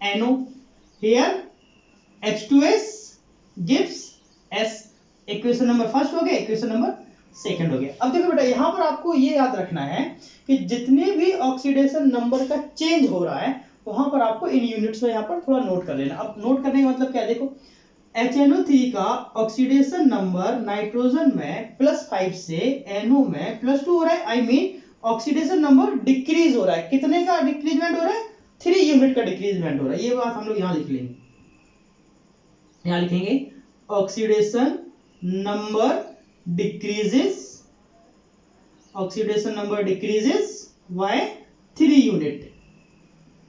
NO. Here H2S gives S. Equation number first हो गया, equation number second हो गया। अब देखो बेटा यहाँ पर आपको ये याद रखना है कि जितने भी ऑक्सीडेशन नंबर का चेंज हो रहा है वहां पर आपको इन यूनिट्स में यहाँ पर थोड़ा नोट कर लेना। अब नोट करने का मतलब क्या है, देखो HNO3 का ऑक्सीडेशन नंबर नाइट्रोजन में +5 से NO में +2 हो रहा है। आई मीन ऑक्सीडेशन नंबर डिक्रीज हो रहा है। कितने का डिक्रीजमेंट हो रहा है? 3 यूनिट का डिक्रीजमेंट हो रहा है। ये बात हम लोग यहाँ लिख लेंगे, यहाँ लिखेंगे oxidation number decreases, oxidation number decreases by 3 unit.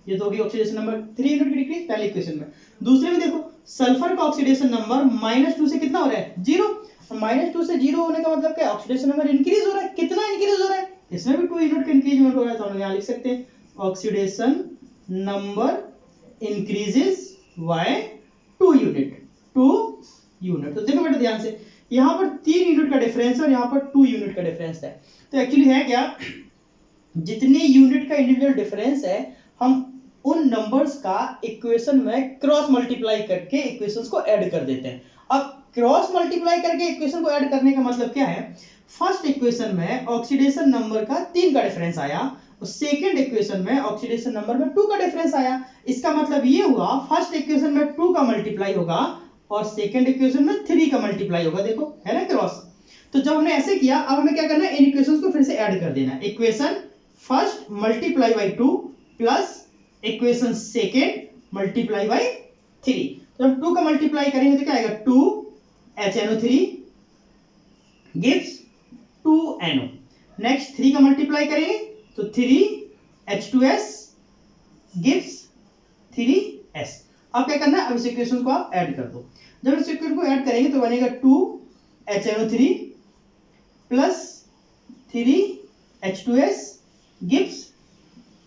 ये तो होगी ऑक्सीडेशन नंबर 3 यूनिट की डिक्रीज पहले इक्वेशन में। दूसरे में देखो सल्फर का ऑक्सीडेशन नंबर -2 से कितना हो रहा है? 0। -2 से 0 होने का मतलब क्या है? ऑक्सीडेशन नंबर इंक्रीज हो रहा है। कितना इंक्रीज हो रहा है? इसमें भी 2 यूनिट का इंक्रीजमेंट हो रहा है। तो हम यहाँ लिख सकते हैं oxidation number increases bye 2 unit, 2 unit. तो देखो बेटा ध्यान से, यहाँ पर 3 यूनिट का डिफरेंस है और यहाँ पर 2 यूनिट का डिफरेंस है। तो एक्चुअली है क्या, जितने यूनिट का इंडिविजुअल डिफरेंस है हम उन नंबर्स का इक्वेशन में क्रॉस मल्टीप्लाई करके इक्वेशंस को ऐड कर देते हैं। अब क्रॉस मल्टीप्लाई करके इक्वेशन को ऐड करने का मतलब क्या है, फर्स्ट इक्वेशन में ऑक्सीडेशन नंबर का 3 का डिफरेंस आया और सेकंड इक्वेशन में ऑक्सीडेशन नंबर में 2 का डिफरेंस आया। इसका मतलब ये हुआ फर्स्ट इक्वेशन में 2 का मल्टीप्लाई होगा और सेकंड इक्वेशन में 3 का मल्टीप्लाई होगा। देखो है ना क्रॉस। तो जब हमने ऐसे किया, अब हमें क्या करना है, इन इक्वेशंस को फिर से ऐड कर देना है। Equation first multiply by 2 plus equation second multiply by 3। तो जब 2 का मल्टीप्लाई करेंगे तो क्या आएगा, 2HNO3 गिव्स 2NO। नेक्स्ट 3 का मल्टीप्लाई करेंगे तो 3H2S गिव्स 3S। अब क्या करना है, अब इस इक्वेशन को आप ऐड कर दो। जब इस इक्वेशन को ऐड करेंगे तो बनेगा 2HNO3 plus 3H2S gives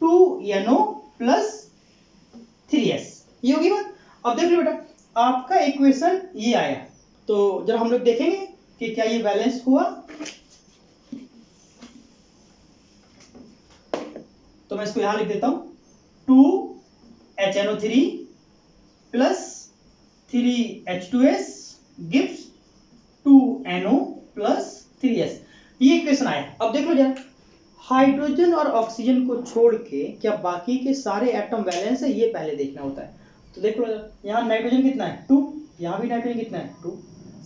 2NO plus 3S। ये होगी बात। अब देख लो बेटा, आपका इक्वेशन ये आया, तो जब हम लोग देखेंगे कि क्या ये बैलेंस हुआ, तो मैं इसको यहां लिख देता हूं 2HNO3 plus 3H2S gives 2NO plus 3S। ये इक्वेशन आया। अब देख लो जरा, हाइड्रोजन और ऑक्सीजन को छोड़ के क्या बाकी के सारे एटम बैलेंस है, ये पहले देखना होता है। तो देख लो, यहाँ नाइट्रोजन कितना है 2, यहाँ भी नाइट्रोजन कितना है 2,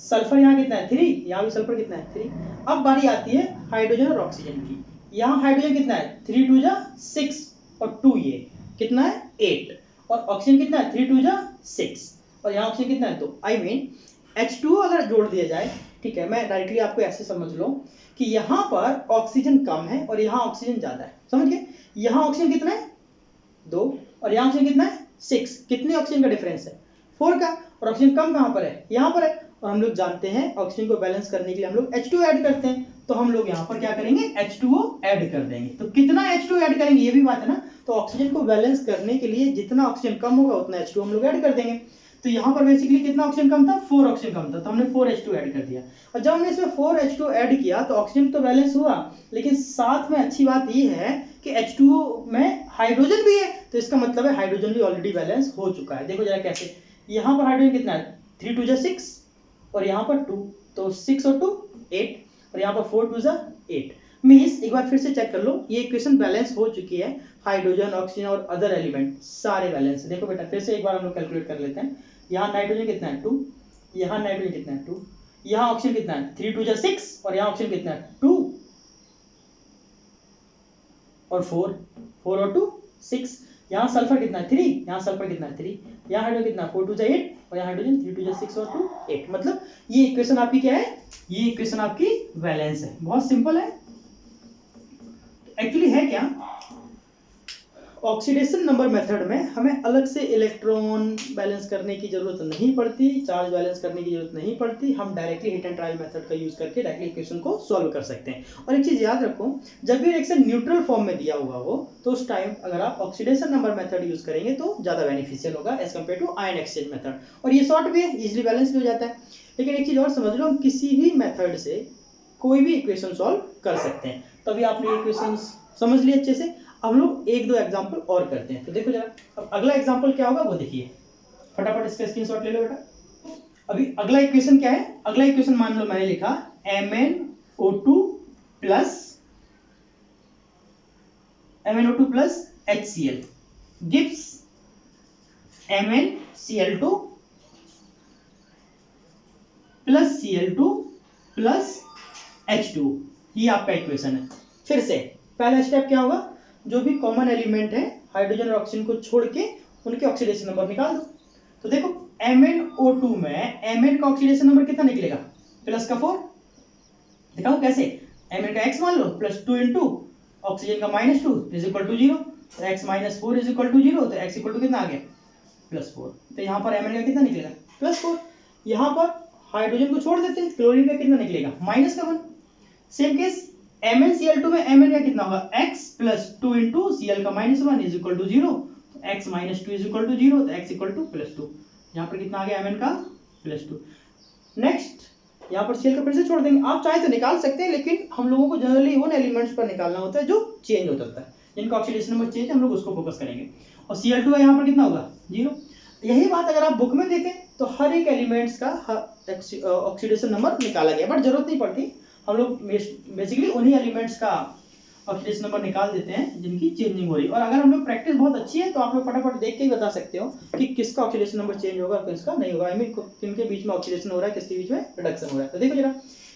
सल्फर यहाँ कितना है 3, यहाँ भी सल्फर कितना है 3। अब बारी आती है हाइड्रोजन और ऑक्सीजन की। यहाँ हाइड्रोजन कितना है 3 2 जा 6 और 2 ये कितना है 8 और ऑक्सीजन कितना है 3 2 जा 6 और यहाँ ऑक्सीजन कितना है 2। आई मीन H2O अगर जोड़ दिया जाए, ठीक है, मैं डायरेक्टली आपको ऐसे समझ लो कि यहाँ पर ऑक्सीजन कम है और यहाँ ऑक्सीजन ज्यादा है। समझ गए? यहाँ ऑक्सीजन कितना है 2 और यहाँ ऑक्सीजन कितना है 6। कितने ऑक्सीजन का डिफरेंस है 4 का। और ऑक्सीजन कम कहाँ पर है, यहाँ पर है। और हम लोग जानते हैं ऑक्सीजन को बैलेंस करने के लिए हम लोग H2O ऐड करते हैं। तो हम लोग यहाँ पर क्या करेंगे, H2O ऐड कर देंगे। तो कितना H2O ऐड करेंगे ये भी बात है ना। तो ऑक्सीजन को बैलेंस करने के लिए जितना ऑक्सीजन कम होगा उतना H2O हम लोग ऐड कर देंगे। तो यहाँ पर बेसिकली कितना ऑक्सीजन कम था, 4 ऑक्सीजन कम था, तो हमने 4H2 ऐड कर दिया। और जब हमने इसमें 4H2 ऐड किया तो ऑक्सीजन तो बैलेंस हुआ, लेकिन साथ में अच्छी बात ये है कि H2O में हाइड्रोजन भी है, तो इसका मतलब है हाइड्रोजन भी ऑलरेडी बैलेंस हो चुका है। देखो जरा कैसे, यहाँ पर हाइड्रोजन कितना है 3 2 जा 6 और यहाँ पर 2, तो 6 और 2 8 और यहाँ पर 4 2 जा 8। मींस एक बार फिर से चेक कर लो, ये इक्वेशन बैलेंस हो चुकी है। हाइड्रोजन, ऑक्सीजन और अदर एलिमेंट सारे बैलेंस। देखो बेटा फिर से एक बार हम लोग कैलकुलेट कर लेते हैं। यहाँ नाइट्रोजन कितना है 2, यहाँ नाइट्रोजन कितना है 2, यहाँ ऑक्सीजन कितना है 3 2 जा 6 और यहाँ ऑक्सीजन कितना है 2 और 4 4 और 2 6। यहाँ सल्फर कितना है 3, यहाँ सल्फर कितना है 3, यहाँ हाइड्रोजन कितना है 4 2 जा 8 और यहाँ हाइड्रोजन 3 2 जा 6 और 2 8। मतलब ये इक्वेशन आपकी क्या है, ये इक्वेशन आपकी बैलेंस है। बहुत सिंपल है। एक्चुअली है क्या, ऑक्सीडेशन नंबर मेथड में हमें अलग से इलेक्ट्रॉन बैलेंस करने की जरूरत नहीं पड़ती, चार्ज बैलेंस करने की जरूरत नहीं पड़ती। हम directly hit and trial method का यूज करके डायरेक्टली इक्वेशन को सॉल्व कर सकते हैं। और एक चीज याद रखो, जब भी रिएक्शन न्यूट्रल फॉर्म में दिया होगा हो, तो उस टाइम अगर आप ऑक्सीडेशन नंबर मेथड यूज करेंगे तो ज्यादा बेनिफिशियल होगा as compare to ion exchange method. और ये शॉर्ट भी है, इजिली बैलेंस भी हो जाता है। लेकिन एक चीज और समझ लो, हम किसी भी मेथड से कोई भी इक्वेशन सॉल्व कर सकते हैं। तभी आपने इक्वेशन समझ लिए अच्छे से। अब हम लोग एक दो एग्जांपल और करते हैं। तो देखो जरा, अब अगला एग्जांपल क्या होगा वो देखिए, फटाफट इसका स्क्रीनशॉट ले लो बेटा। अभी अगला इक्वेशन क्या है, अगला इक्वेशन मान लो मैंने लिखा MnO2 plus HCl gives MnCl2 plus Cl2 plus H2, ये आपका इक्वेशन है। फिर से पहला स्टेप क्या होगा, जो भी कॉमन एलिमेंट है हाइड्रोजन और ऑक्सीजन को छोड़ के उनके ऑक्सीडेशन नंबर निकाल दो। तो देखो MnO2 में Mn का ऑक्सीडेशन नंबर कितना निकलेगा, प्लस का 4। दिखाओ कैसे, Mn का x मान लो प्लस 2 इंटू ऑक्सीजन का माइनस 2 इज इक्वल टू 0, तो x minus 4 is equal to 0, तो x इक्वल टू कितना आ गया, प्लस 4। तो यहाँ पर Mn का कितना निकलेगा, प्लस 4। यहाँ पर हाइड्रोजन को छोड़ देते हैं, क्लोरीन का कितना निकलेगा, माइनस का 1। सेम केस MnCl2 में Mn का कितना होगा, x प्लस 2 इंटू Cl का माइनस 1 इज इक्वल टू 0, तो x minus 2 is equal to 0, तो x इक्वल टू प्लस 2। यहाँ पर कितना आ गया, Mn का प्लस 2। नेक्स्ट यहाँ पर Cl का फिर से छोड़ देंगे, आप चाहे तो निकाल सकते हैं, लेकिन हम लोगों को जनरली उन एलिमेंट्स पर निकालना होता है जो चेंज होता है, जिनका ऑक्सीडेशन नंबर चेंज है, हम लोग उसको फोकस करेंगे। और Cl2 है यहाँ पर कितना होगा, 0। यही बात अगर आप बुक में देखें तो हर एक एलिमेंट्स का ऑक्सीडेशन नंबर निकाला गया, बट जरूरत नहीं पड़ती, हम लोग बेसिकली उन्हीं एलिमेंट्स का ऑक्सीडेशन नंबर निकाल देते हैं जिनकी चेंजिंग हो रही है। और अगर हम लोग प्रैक्टिस बहुत अच्छी है तो आप लोग फटाफट देख के ही बता सकते हो कि किसका ऑक्सीडेशन नंबर चेंज होगा, किसका नहीं होगा, आई मीन किनके बीच में ऑक्सीडेशन हो रहा है, किसके बीच में रिडक्शन हो रहा है। तो देखो जरा,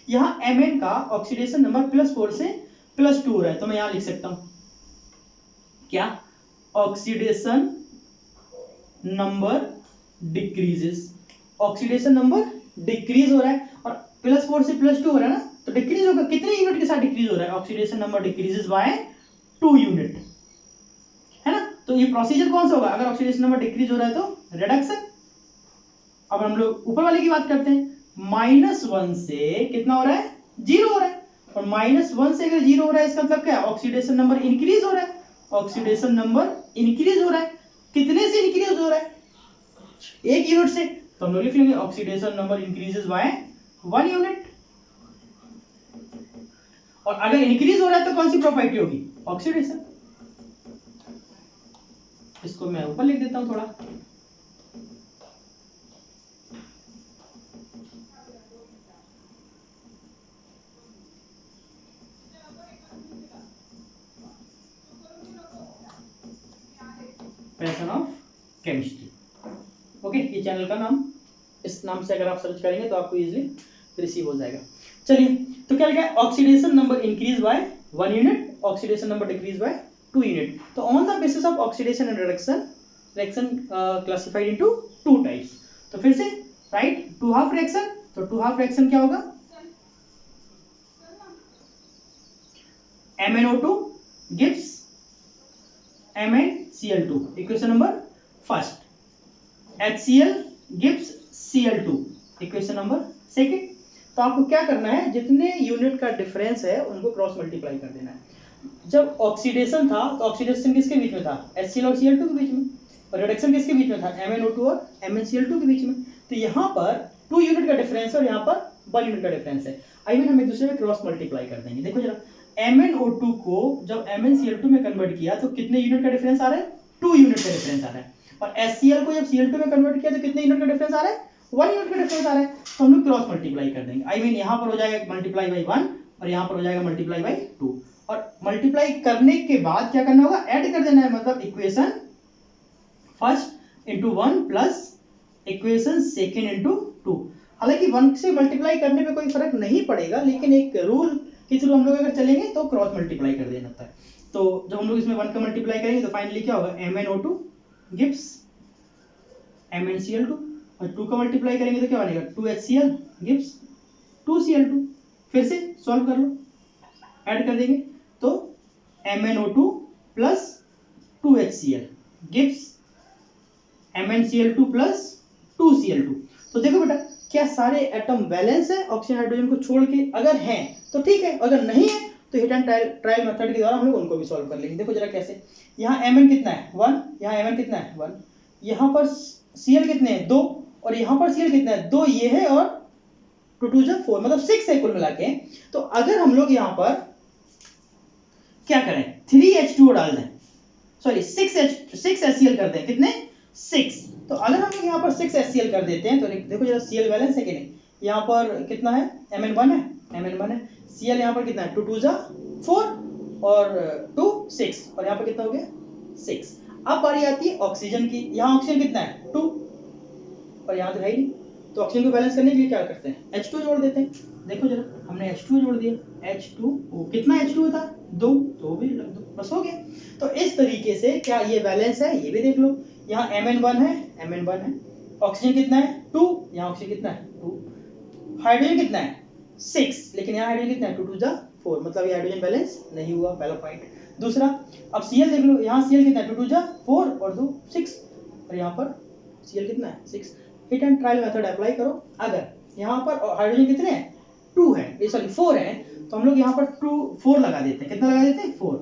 यहाँ Mn का ऑक्सीडेशन नंबर प्लस 4 से प्लस 2 हो रहा है, तो मैं यहाँ लिख सकता हूँ क्या, oxidation number decreases, oxidation number decrease हो रहा है, और प्लस 4 से प्लस 2 हो रहा है ना, तो डिक्रीज होगा, कितने यूनिट के साथ डिक्रीज हो रहा है, oxidation number decreases by 2 unit, है ना। तो ये प्रोसीजर कौन सा होगा, अगर ऑक्सीडेशन नंबर डिक्रीज हो रहा है तो रिडक्शन। अब हम लोग ऊपर वाले की बात करते हैं, -1 से कितना हो रहा है, 0 हो रहा है, और -1 से अगर 0 हो रहा है इसका मतलब क्या है, ऑक्सीडेशन नंबर इंक्रीज हो रहा है, ऑक्सीडेशन नंबर इंक्रीज हो रहा है, कितने से इंक्रीज हो रहा है, 1 यूनिट से, तो हम लोग लिख लेंगे oxidation number increases by 1 unit. और अगर इंक्रीज हो रहा है तो कौन सी प्रॉपर्टी होगी, ऑक्सीडेशन। इसको मैं ऊपर लिख देता हूं थोड़ा, पैशन ऑफ केमिस्ट्री। ओके, ये चैनल का नाम, इस नाम से अगर आप सर्च करेंगे तो आपको इजीली रिसीव हो जाएगा। चलिए, तो क्या लिखा है, oxidation number increase by 1 unit, oxidation number decrease by 2 unit. तो on the basis of oxidation and reaction classified into 2 types. तो फिर से राइट, 2 हाफ रिएक्शन, तो 2 हाफ रिएक्शन क्या होगा, MnO2 gives MnCl2, equation number first, HCl gives Cl2, equation number second. तो आपको क्या करना है, जितने यूनिट का डिफरेंस है उनको क्रॉस मल्टीप्लाई कर देना है। जब ऑक्सीडेशन था तो ऑक्सीडेशन किसके बीच में था, HCl और Cl2 के बीच में, और रिडक्शन किसके बीच में था, MnO2 और MnCl2 के बीच में। तो यहाँ पर 2 यूनिट का डिफरेंस है और यहाँ पर 1 यूनिट का डिफरेंस है, आई मीन हम एक दूसरे में क्रॉस मल्टीप्लाई कर देंगे। देखो जरा, MnO2 को जब MnCl2 में कन्वर्ट किया तो कितने यूनिट का डिफरेंस आ रहा है, 2 यूनिट का डिफरेंस आ रहा है, और HCl को जब Cl2 में कन्वर्ट किया तो कितने यूनिट का डिफरेंस आ रहा है, 1 यूनिट का डिफरेंस आ रहा है। तो हम लोग क्रॉस मल्टीप्लाई कर देंगे, आई मीन यहाँ पर हो जाएगा मल्टीप्लाई बाई 1 और यहाँ पर हो जाएगा मल्टीप्लाई बाई 2, और मल्टीप्लाई करने के बाद क्या करना होगा, ऐड कर देना है, मतलब equation first into 1 plus equation second into 2। हालांकि 1 से मल्टीप्लाई करने पे कोई फर्क नहीं पड़ेगा, लेकिन एक रूल के थ्रू हम लोग अगर चलेंगे तो क्रॉस मल्टीप्लाई कर देना होता है। तो जब हम लोग इसमें 1 का मल्टीप्लाई करेंगे तो फाइनली क्या होगा, MnO2 gives MnCl2, और 2 का मल्टीप्लाई करेंगे तो क्या बनेगा, 2HCl gives 2Cl2। फिर से सॉल्व कर लो, ऐड कर देंगे तो MnO2 plus 2HCl gives MnCl2 plus 2Cl2। तो देखो बेटा, क्या सारे एटम बैलेंस है ऑक्सीजन हाइड्रोजन को छोड़ के, अगर हैं तो ठीक है, अगर नहीं है तो हिट एंड ट्रायल मेथड के द्वारा हम लोग उनको भी सॉल्व कर लेंगे। देखो जरा कैसे, यहाँ Mn कितना है 1, यहाँ Mn कितना है 1, यहाँ पर Cl कितने हैं 2, और यहाँ पर Cl कितना है 2, ये है, और 2 2 जा 4, मतलब 6 है कुल मिला के। तो अगर हम लोग यहाँ पर क्या करें, 3H2O डाल दें, सॉरी 6 HCl कर दें, कितने 6। तो अगर हम लोग यहाँ पर 6 HCl कर देते हैं तो देखो जरा Cl बैलेंस है कि नहीं, यहाँ पर कितना है Mn1 है, Mn1 है, Cl यहाँ पर कितना है 2 2 जा 4 और 2 6 और यहाँ पर कितना हो गया 6। अब बारी आती है ऑक्सीजन की, यहाँ ऑक्सीजन कितना है 2 और यहाँ तो है ही नहीं, तो ऑक्सीजन को बैलेंस करने के लिए क्या करते हैं H2 जोड़ देते हैं। देखो जरा हमने H2 जोड़ दिया, H2O कितना H2 था 2, तो भी रख दो बस हो गया। तो इस तरीके से क्या ये बैलेंस है, ये भी देख लो, यहाँ Mn1 है, Mn1 है, ऑक्सीजन कितना है 2, यहाँ ऑक्सीजन कितना है 2, हाइड्रोजन कितना है 6, लेकिन यहाँ हाइड्रोजन कितना है 2 2 जा 4, मतलब ये हाइड्रोजन बैलेंस नहीं हुआ, पहला पॉइंट। दूसरा अब Cl देख लो, यहाँ Cl कितना है 2 2 जा 4 और 2 6 और यहाँ पर Cl कितना है 6। Hit and trial method apply करो, अगर यहाँ पर हाइड्रोजन कितने हैं 2 है, सॉरी 4 है, तो हम लोग यहाँ पर 4 लगा देते हैं, कितना लगा देते हैं 4,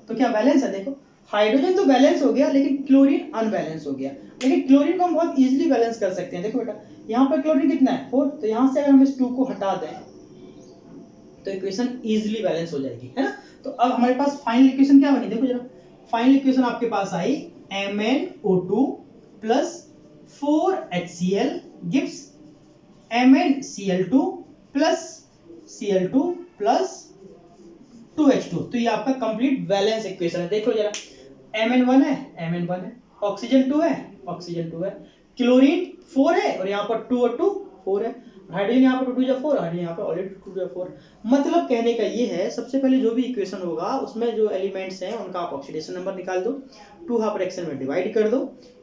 तो क्या बैलेंस है। देखो हाइड्रोजन तो बैलेंस हो गया लेकिन क्लोरीन अनबैलेंस हो गया, लेकिन क्लोरीन को हम बहुत इजीली बैलेंस कर सकते हैं। देखो बेटा यहाँ पर क्लोरीन कितना है 4, तो यहाँ से अगर हम इस 2 को हटा दें तो इक्वेशन इजीली बैलेंस हो जाएगी, है ना। तो अब हमारे पास फाइनल इक्वेशन क्या बनी, देखो जरा फाइनल इक्वेशन आपके पास आई MnO2 plus 4HCl gives MnCl2 plus Cl2 plus 2H2। तो ये आपका कंप्लीट बैलेंस इक्वेशन है। देख लो जरा Mn1 है, Mn1 है, ऑक्सीजन 2 है, ऑक्सीजन 2 है, क्लोरीन 4 है और यहाँ पर 2 और 2 4 है, हाइड्रोजन यहाँ पर 2 2 4, हाइड्रोजन यहाँ पर ऑलरेडी 2 2 4। मतलब कहने का ये है सबसे पहले जो भी इक्वेशन होगा उसमें जो एलिमेंट्स हैं उनका आप ऑक्सीडेशन नंबर निकाल दो, 2 हाफ रिएक्शन में डिवाइड कर दो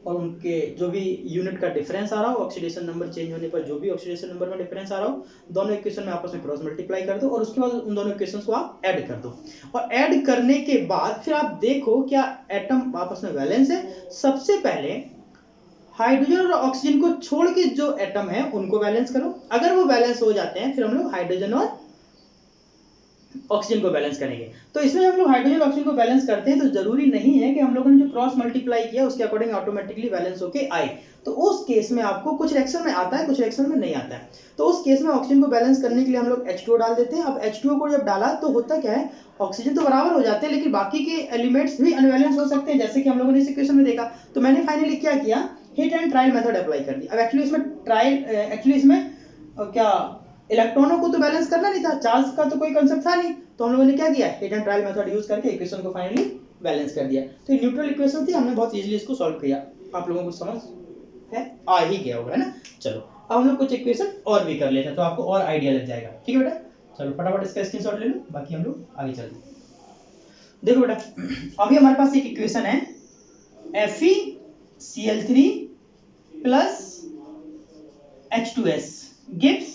और उनके जो भी यूनिट का डिफरेंस आ रहा हो, ऑक्सीडेशन नंबर चेंज होने पर जो भी ऑक्सीडेशन नंबर में डिफरेंस आ रहा हो, दोनों इक्वेशन में आपस में क्रॉस मल्टीप्लाई कर दो और उसके बाद उन दोनों इक्वेशंस को आप ऐड कर दो और ऐड करने के बाद फिर आप देखो क्या एटम आपस में बैलेंस है। सबसे पहले हाइड्रोजन और ऑक्सीजन को छोड़ के जो एटम है उनको बैलेंस करो, अगर वो बैलेंस हो जाते हैं फिर हम लोग हाइड्रोजन और ऑक्सीजन को बैलेंस करेंगे। तो इसमें हम लोग हाइड्रोजन ऑक्सीजन को बैलेंस करते हैं तो जरूरी नहीं है कि हम लोगों ने जो क्रॉस मल्टीप्लाई किया उसके अकॉर्डिंग ऑटोमेटिकली बैलेंस होके आए, तो उस केस में आपको कुछ रिएक्शन में आता है कुछ रिएक्शन में नहीं आता है। तो उस केस में ऑक्सीजन को बैलेंस करने के लिए हम लोग H2O डाल देते हैं। अब H2O को जब डाला तो होता क्या है, ऑक्सीजन तो बराबर हो जाते हैं लेकिन बाकी के एलिमेंट्स भी अनबैलेंस हो सकते हैं, जैसे कि हम लोगों ने इस इक्वेशन में देखा। तो मैंने फाइनली क्या किया, hit and trial method apply कर दी। अब एक्चुअली इसमें क्या इलेक्ट्रॉनों को तो बैलेंस करना नहीं था, चार्ज का तो कोई कंसेप्ट था नहीं, तो हम लोगों ने क्या किया, hit and trial method use करके इक्वेशन को फाइनली बैलेंस कर दिया। तो ये न्यूट्रल इक्वेशन थी, हमने बहुत इजीली इसको सॉल्व किया। आप लोगों को समझ है आ ही गया होगा, है ना। चलो अब हम लोग कुछ इक्वेशन और भी कर लेते हैं तो आपको और आइडिया लग जाएगा, ठीक है बेटा। चलो फटाफट इसका स्क्रीनशॉट ले लो, बाकी हम लोग आगे चलते हैं। देखो बेटा अभी हमारे पास एक इक्वेशन है FeCl3 plus H2S gives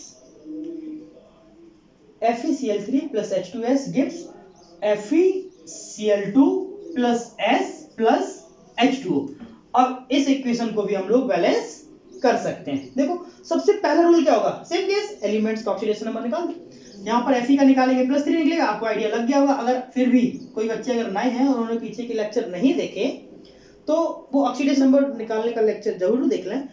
FeCl3 plus H2S gives FeCl2 plus S plus H2O। अब इस इक्वेशन को भी हम लोग बैलेंस कर सकते हैं। देखो सबसे पहला रूल क्या होगा, सेम केस एलिमेंट्स का ऑक्सीडेशन नंबर निकाल दो। यहाँ पर Fe का निकालेंगे +3 निकलेगा, आपको आइडिया लग गया होगा। अगर फिर भी कोई बच्चे अगर नए हैं और उन्होंने पीछे के लेक्चर नहीं देखे तो वो ऑक्सीडेशन नंबर निकालने का लेक्चर जरूर देख लें,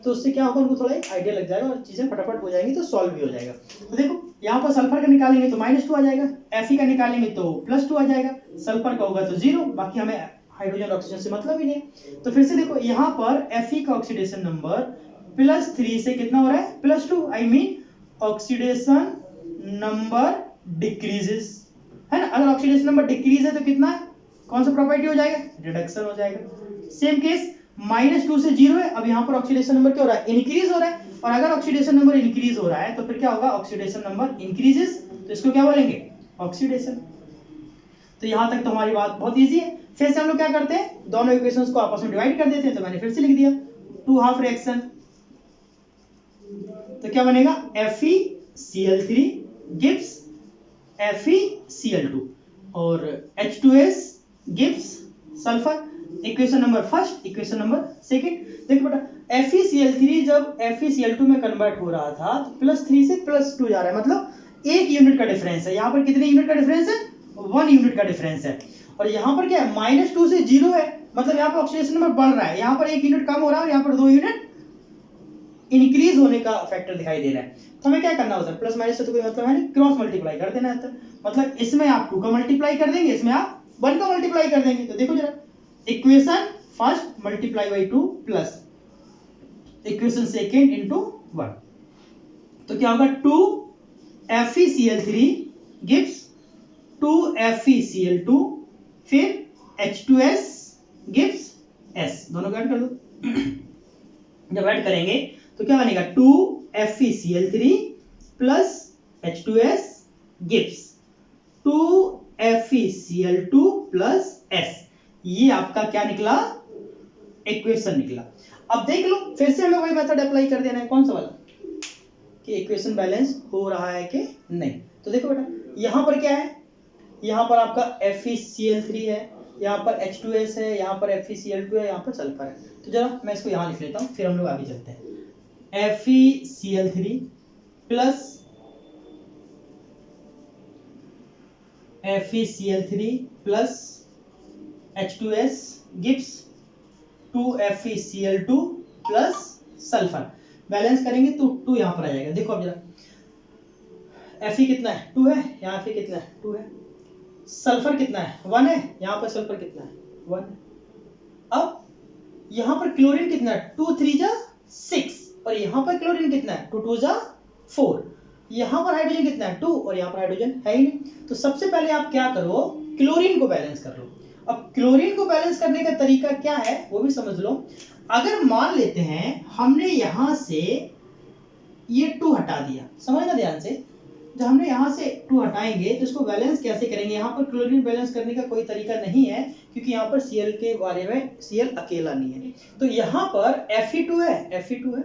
तो उससे क्या होगा उनको थोड़ा आइडिया लग जाएगा और चीजें फटाफट हो जाएंगी, तो सॉल्व भी हो जाएगा। तो देखो यहाँ पर सल्फर का निकालेंगे तो -2 आ जाएगा, Fe का निकालेंगे तो +2 आ जाएगा, सल्फर का होगा तो 0, बाकी हमें हाइड्रोजन ऑक्सीजन से मतलब ही नहीं। तो फिर से देखो यहाँ पर Fe का ऑक्सीडेशन नंबर +3 से कितना हो रहा है +2, I mean oxidation number decreases, है ना। अगर ऑक्सीडेशन नंबर डिक्रीज है तो कितना है, कौन सा प्रॉपर्टी हो जाएगा, रिडक्शन हो जाएगा। सेम केस -2 से 0 है, अब यहाँ पर ऑक्सीडेशन नंबर क्या हो रहा है, इंक्रीज हो रहा है, और अगर ऑक्सीडेशन नंबर इंक्रीज हो रहा है तो फिर क्या होगा, ऑक्सीडेशन नंबर इंक्रीजेस, तो इसको क्या बोलेंगे, ऑक्सीडेशन। तो यहाँ तक तो हमारी बात बहुत इजी है। फिर से हम लोग क्या करते हैं, दोनों इक्वेशंस को आपस में डिवाइड कर देते हैं, तो मैंने फिर से लिख दिया 2 हाफ रिएक्शन, तो क्या बनेगा FeCl3 gives FeCl2 और H2S gives sulphur. Equation number first, equation number second. देखो बेटा FeCl3 जब FeCl2 में कन्वर्ट हो रहा था तो +3 से +2 जा रहा है, मतलब 1 यूनिट का डिफरेंस है। यहाँ पर कितने यूनिट का डिफरेंस है, 1 यूनिट का डिफरेंस है। और यहाँ पर क्या है, -2 से 0 है, मतलब यहाँ पर ऑक्सीडेशन नंबर बढ़ रहा है, यहाँ पर 1 यूनिट कम हो रहा है और यहाँ पर 2 यूनिट इंक्रीज होने का फैक्टर दिखाई दे रहा है। तो हमें क्या करना होता है, प्लस माइनस से तो कोई मतलब है नहीं, क्रॉस मल्टीप्लाई कर देना है। मतलब इसमें आप 2 का मल्टीप्लाई कर देंगे, इसमें आप 1 का मल्टीप्लाई कर देंगे। तो देखो जरा, equation first multiply by 2 plus equation second into 1, तो क्या होगा 2 FeCl3 गिव्स 2 FeCl2 फिर H2S गिव्स S, दोनों को ऐड कर दो। जब ऐड करेंगे तो क्या बनेगा 2 FeCl3 plus H2S gives 2 FeCl2 plus S, ये आपका क्या निकला, इक्वेशन निकला। अब देख लो फिर से हमें वही मेथड अप्लाई कर देना है, कौन सा वाला, कि इक्वेशन बैलेंस हो रहा है कि नहीं। तो देखो बेटा यहां पर क्या है, यहां पर आपका FeCl3 है, यहाँ पर H2S है, यहाँ पर FeCl2 है, यहाँ पर सल्फर है। तो जरा मैं इसको यहाँ लिख लेता हूँ, फिर हम लोग आगे चलते हैं। FeCl3 plus FeCl3 plus H2S gives 2 FeCl2 plus sulphur, balance करेंगे तो 2 यहाँ पर आ जाएगा। देखो अब जरा Fe कितना है 2 है, यहाँ Fe कितना है 2 है, सल्फर कितना है 1 है, यहाँ पर सल्फर कितना है 1 है। अब यहाँ पर क्लोरीन कितना है 2 3 जा 6 और यहाँ पर क्लोरीन कितना है 2 2 जा 4, यहाँ पर हाइड्रोजन कितना है 2 और यहाँ पर हाइड्रोजन है ही नहीं। तो सबसे पहले आप क्या करो, क्लोरीन को बैलेंस कर लो। अब क्लोरीन को बैलेंस करने का तरीका क्या है वो भी समझ लो। अगर मान लेते हैं हमने यहां से ये 2 हटा दिया, समझना ध्यान से, जब हमने यहां से 2 हटाएंगे तो इसको बैलेंस कैसे करेंगे। यहाँ पर क्लोरीन बैलेंस करने का कोई तरीका नहीं है क्योंकि यहाँ पर Cl के बारे में Cl अकेला नहीं है। तो यहाँ पर Fe2 है,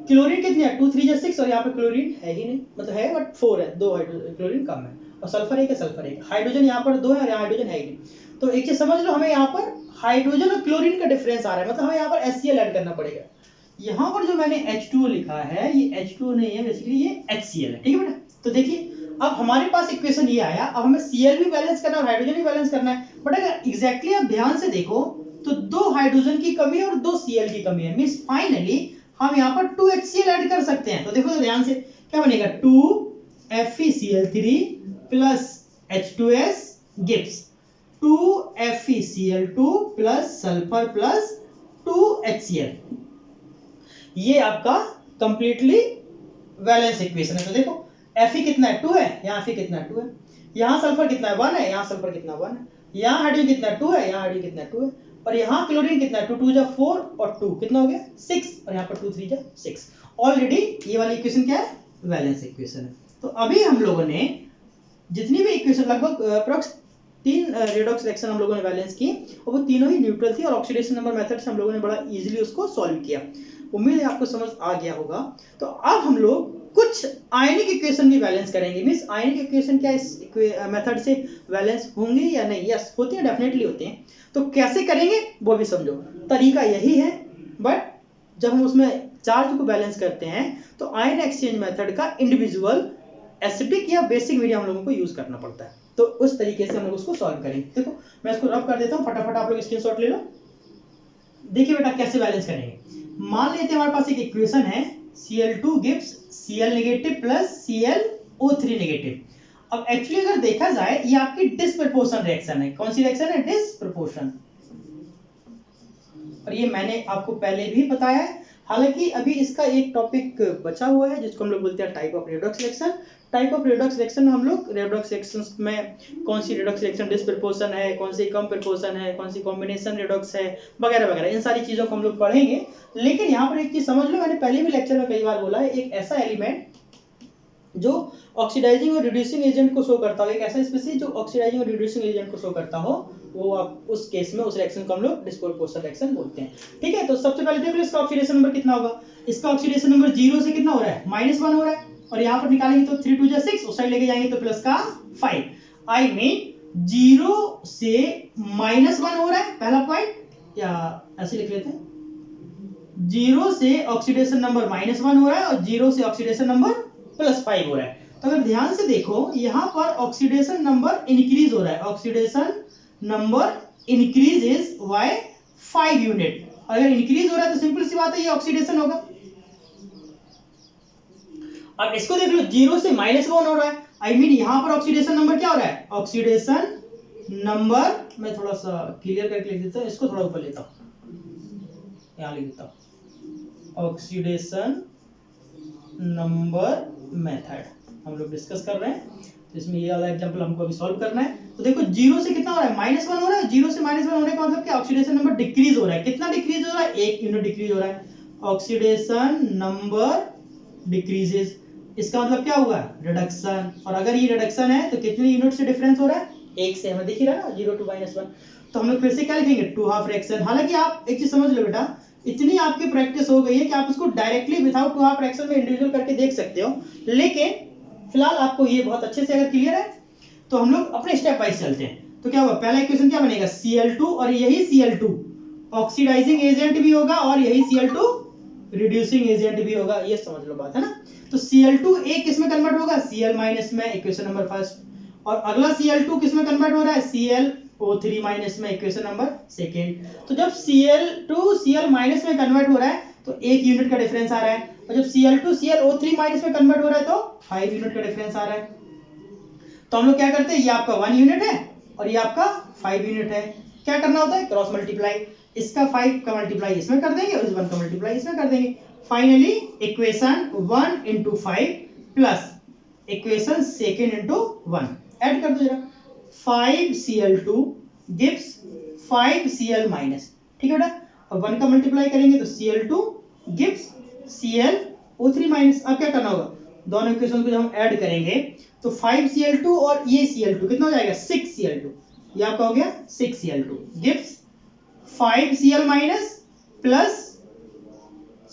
क्लोरीन कितनी है 2 3 6 और यहाँ पर क्लोरीन है ही नहीं, मतलब है बट 4 है, 2 क्लोरीन कम है, और सल्फर एक है, सल्फर एक, हाइड्रोजन यहाँ पर 2 है और यहाँ हाइड्रोजन है ही नहीं। तो एक चीज समझ लो, हमें यहाँ पर हाइड्रोजन और क्लोरीन का डिफरेंस आ रहा है, मतलब हमें यहाँ पर HCl ऐड करना पड़ेगा। यहाँ पर जो मैंने H2O लिखा है ये H2O नहीं है, बेसिकली ये HCl है, ठीक है बेटा। तो देखिए अब हमारे पास इक्वेशन ये आया, अब हमें Cl भी बैलेंस करना है और हाइड्रोजन भी बैलेंस करना है। बट अगर एग्जैक्टली आप ध्यान से देखो तो 2 हाइड्रोजन की कमी है और 2 Cl की कमी है, मींस फाइनली हम यहाँ पर 2 HCl ऐड कर सकते हैं। तो देखो तो ध्यान से क्या बनेगा 2 FeCl3 plus H2S gives 2 FeCl2 plus sulphur plus 2 HCl, ये आपका कंप्लीटली बैलेंस इक्वेशन है। तो देखो Fe कितना है 2 है, यहाँ Fe कितना है 2 है, यहाँ सल्फर कितना है 1 है, यहाँ सल्फर कितना 1 है, यहाँ हाइड्रोजन कितना 2 है, यहाँ हाइड्रोजन कितना 2 है, और यहाँ क्लोरीन कितना 2 2 जा 4 और 2 कितना हो गया 6 और यहाँ पर 2 3 जा 6। ऑलरेडी ये वाली इक्वेशन क्या है, बैलेंस इक्वेशन है। तो अभी हम लोगों ने जितनी भी इक्वेशन लगभग अप्रॉक्स 3 रेडॉक्स रिएक्शन हम लोगों ने बैलेंस की और वो तीनों ही न्यूट्रल थी और ऑक्सीडेशन नंबर मेथड से हम लोगों ने बड़ा इजीली उसको सॉल्व किया। उम्मीद है आपको समझ आ गया होगा। तो अब हम लोग कुछ आयनिक इक्वेशन भी बैलेंस करेंगे, मींस आयनिक इक्वेशन क्या इस मेथड से बैलेंस होंगे या नहीं, यस होते हैं, डेफिनेटली होते हैं। तो कैसे करेंगे वो भी समझो, तरीका यही है, बट जब हम उसमें चार्ज को बैलेंस करते हैं तो आयन एक्सचेंज मेथड का इंडिविजुअल एसिडिक या बेसिक मीडियम हम लोगों को यूज करना पड़ता है। तो उस तरीके से हम लोग उसको सॉल्व करेंगे। देखो मैं इसको रब कर देता हूं, फटाफट आप लोग स्क्रीनशॉट ले लो। देखिए बेटा कैसे बैलेंस करेंगे। मान लेते हैं हमारे पास एक इक्वेशन है Cl2 gives Cl negative plus ClO3 negative. अब एक्चुअली अगर देखा जाए ये आपकी डिसप्रपोर्शन रिएक्शन है। कौन सी रिएक्शन है, डिसप्रपोर्शन। और ये मैंने आपको पहले भी बताया है, हालांकि अभी इसका एक टॉपिक बचा हुआ है जिसको हम लोग बोलते हैं type of redox reaction. Type of redox reaction में हम लोग रेडॉक्स रिएक्शंस में कौन सी रेडॉक्स रिएक्शन डिसप्रपोर्शन है, कौन सी कम प्रपोर्शन है, कौन सी कॉम्बिनेशन रेडॉक्स है, वगैरह वगैरह, इन सारी चीजों को हम लोग पढ़ेंगे। लेकिन यहाँ पर एक चीज समझ लो, मैंने पहले भी लेक्चर में कई बार बोला है, एक ऐसा एलिमेंट जो ऑक्सीडाइजिंग और रिड्यूसिंग एजेंट को शो करता हो, एक ऐसा स्पीशीज जो ऑक्सीडाइजिंग और रिड्यूसिंग एजेंट को शो करता हो, वो आप उस केस में उस रिएक्शन को हम लोग डिसप्रपोर्शन रिएक्शन बोलते हैं। ठीक है, तो सबसे पहले देख लो इसका ऑक्सीडेशन नंबर कितना होगा। इसका ऑक्सीडेशन नंबर 0 से कितना हो रहा है, -1 हो रहा है, और यहाँ पर निकालेंगे तो 3 2 जा 6, उस साइड लेके जाएंगे तो प्लस का 5। आई मीन 0 से -1 हो रहा है, पहला पॉइंट, या ऐसे लिख लेते हैं 0 से ऑक्सीडेशन नंबर -1 हो रहा है और 0 से ऑक्सीडेशन नंबर +5 हो रहा है। तो अगर ध्यान से देखो यहाँ पर ऑक्सीडेशन नंबर इंक्रीज हो रहा है, oxidation number increases bye 5 unit. अगर इंक्रीज हो रहा है तो सिंपल सी बात है ये ऑक्सीडेशन होगा। अब इसको देख लो 0 से -1 हो रहा है, आई मीन यहाँ पर ऑक्सीडेशन नंबर क्या हो रहा है, ऑक्सीडेशन नंबर, मैं थोड़ा सा क्लियर करके लिख देता हूँ, इसको थोड़ा ऊपर लेता हूँ, यहाँ लिख देता हूँ, ऑक्सीडेशन नंबर मेथड हम लोग डिस्कस कर रहे हैं। तो इसमें ये वाला एग्जांपल हमको अभी सॉल्व करना है। तो देखो जीरो से कितना हो रहा है, -1 हो रहा है, जीरो से -1 होने का मतलब क्या, ऑक्सीडेशन नंबर डिक्रीज हो रहा है। कितना डिक्रीज हो रहा है, 1 यूनिट डिक्रीज हो रहा है, ऑक्सीडेशन नंबर डिक्रीजेस, इसका मतलब क्या हुआ, रिडक्शन। और अगर ये रिडक्शन है तो कितने यूनिट से डिफरेंस हो रहा है, 1 से, हमें दिख ही रहा है ना, 0 to -1। तो हम लोग फिर से क्या लिखेंगे, 2 फ्रैक्शन। हालांकि आप एक चीज समझ लो बेटा, इतनी आपकी प्रैक्टिस हो गई है कि आप इसको डायरेक्टली विदाउट 2 फ्रैक्शन में इंडिविजुअल करके देख सकते हो, लेकिन फिलहाल आपको ये बहुत अच्छे से अगर क्लियर है तो हम लोग अपने स्टेप वाइज चलते हैं। तो क्या होगा, पहला इक्वेशन क्या बनेगा, Cl2, और यही Cl2 ऑक्सीडाइजिंग एजेंट भी होगा और यही Cl2 रिड्यूसिंग एजेंट भी होगा, ये समझ लो बात है ना। तो Cl2 किस में कन्वर्ट होगा, Cl- में, इक्वेशन नंबर फर्स्ट। और अगला Cl2 किस में कन्वर्ट हो रहा है, ClO3- में, इक्वेशन नंबर सेकेंड। तो जब Cl2 Cl- में कन्वर्ट हो रहा है तो 1 यूनिट का डिफरेंस आ रहा है, और जब Cl2 ClO3- में कन्वर्ट हो रहा है तो 5 यूनिट का डिफरेंस आ रहा है। तो हम लोग क्या करते हैं, ये आपका 1 यूनिट है और ये आपका 5 यूनिट है। क्या करना होता है, क्रॉस मल्टीप्लाई, इसका 5 का मल्टीप्लाई इसमें कर देंगे और इस 1 का मल्टीप्लाई इसमें कर देंगे। Finally equation 1 into 5 plus equation second into 1 add कर दो जरा, 5Cl2 गिव्स 5Cl-, ठीक है बेटा। अब 1 का मल्टीप्लाई करेंगे तो Cl2 गिव्स ClO3-। अब क्या करना होगा, दोनों इक्वेशन को जब हम ऐड करेंगे तो 5Cl2 और ये Cl2 कितना हो जाएगा, 6Cl2, ये आपका हो गया 6Cl2 gives 5Cl- plus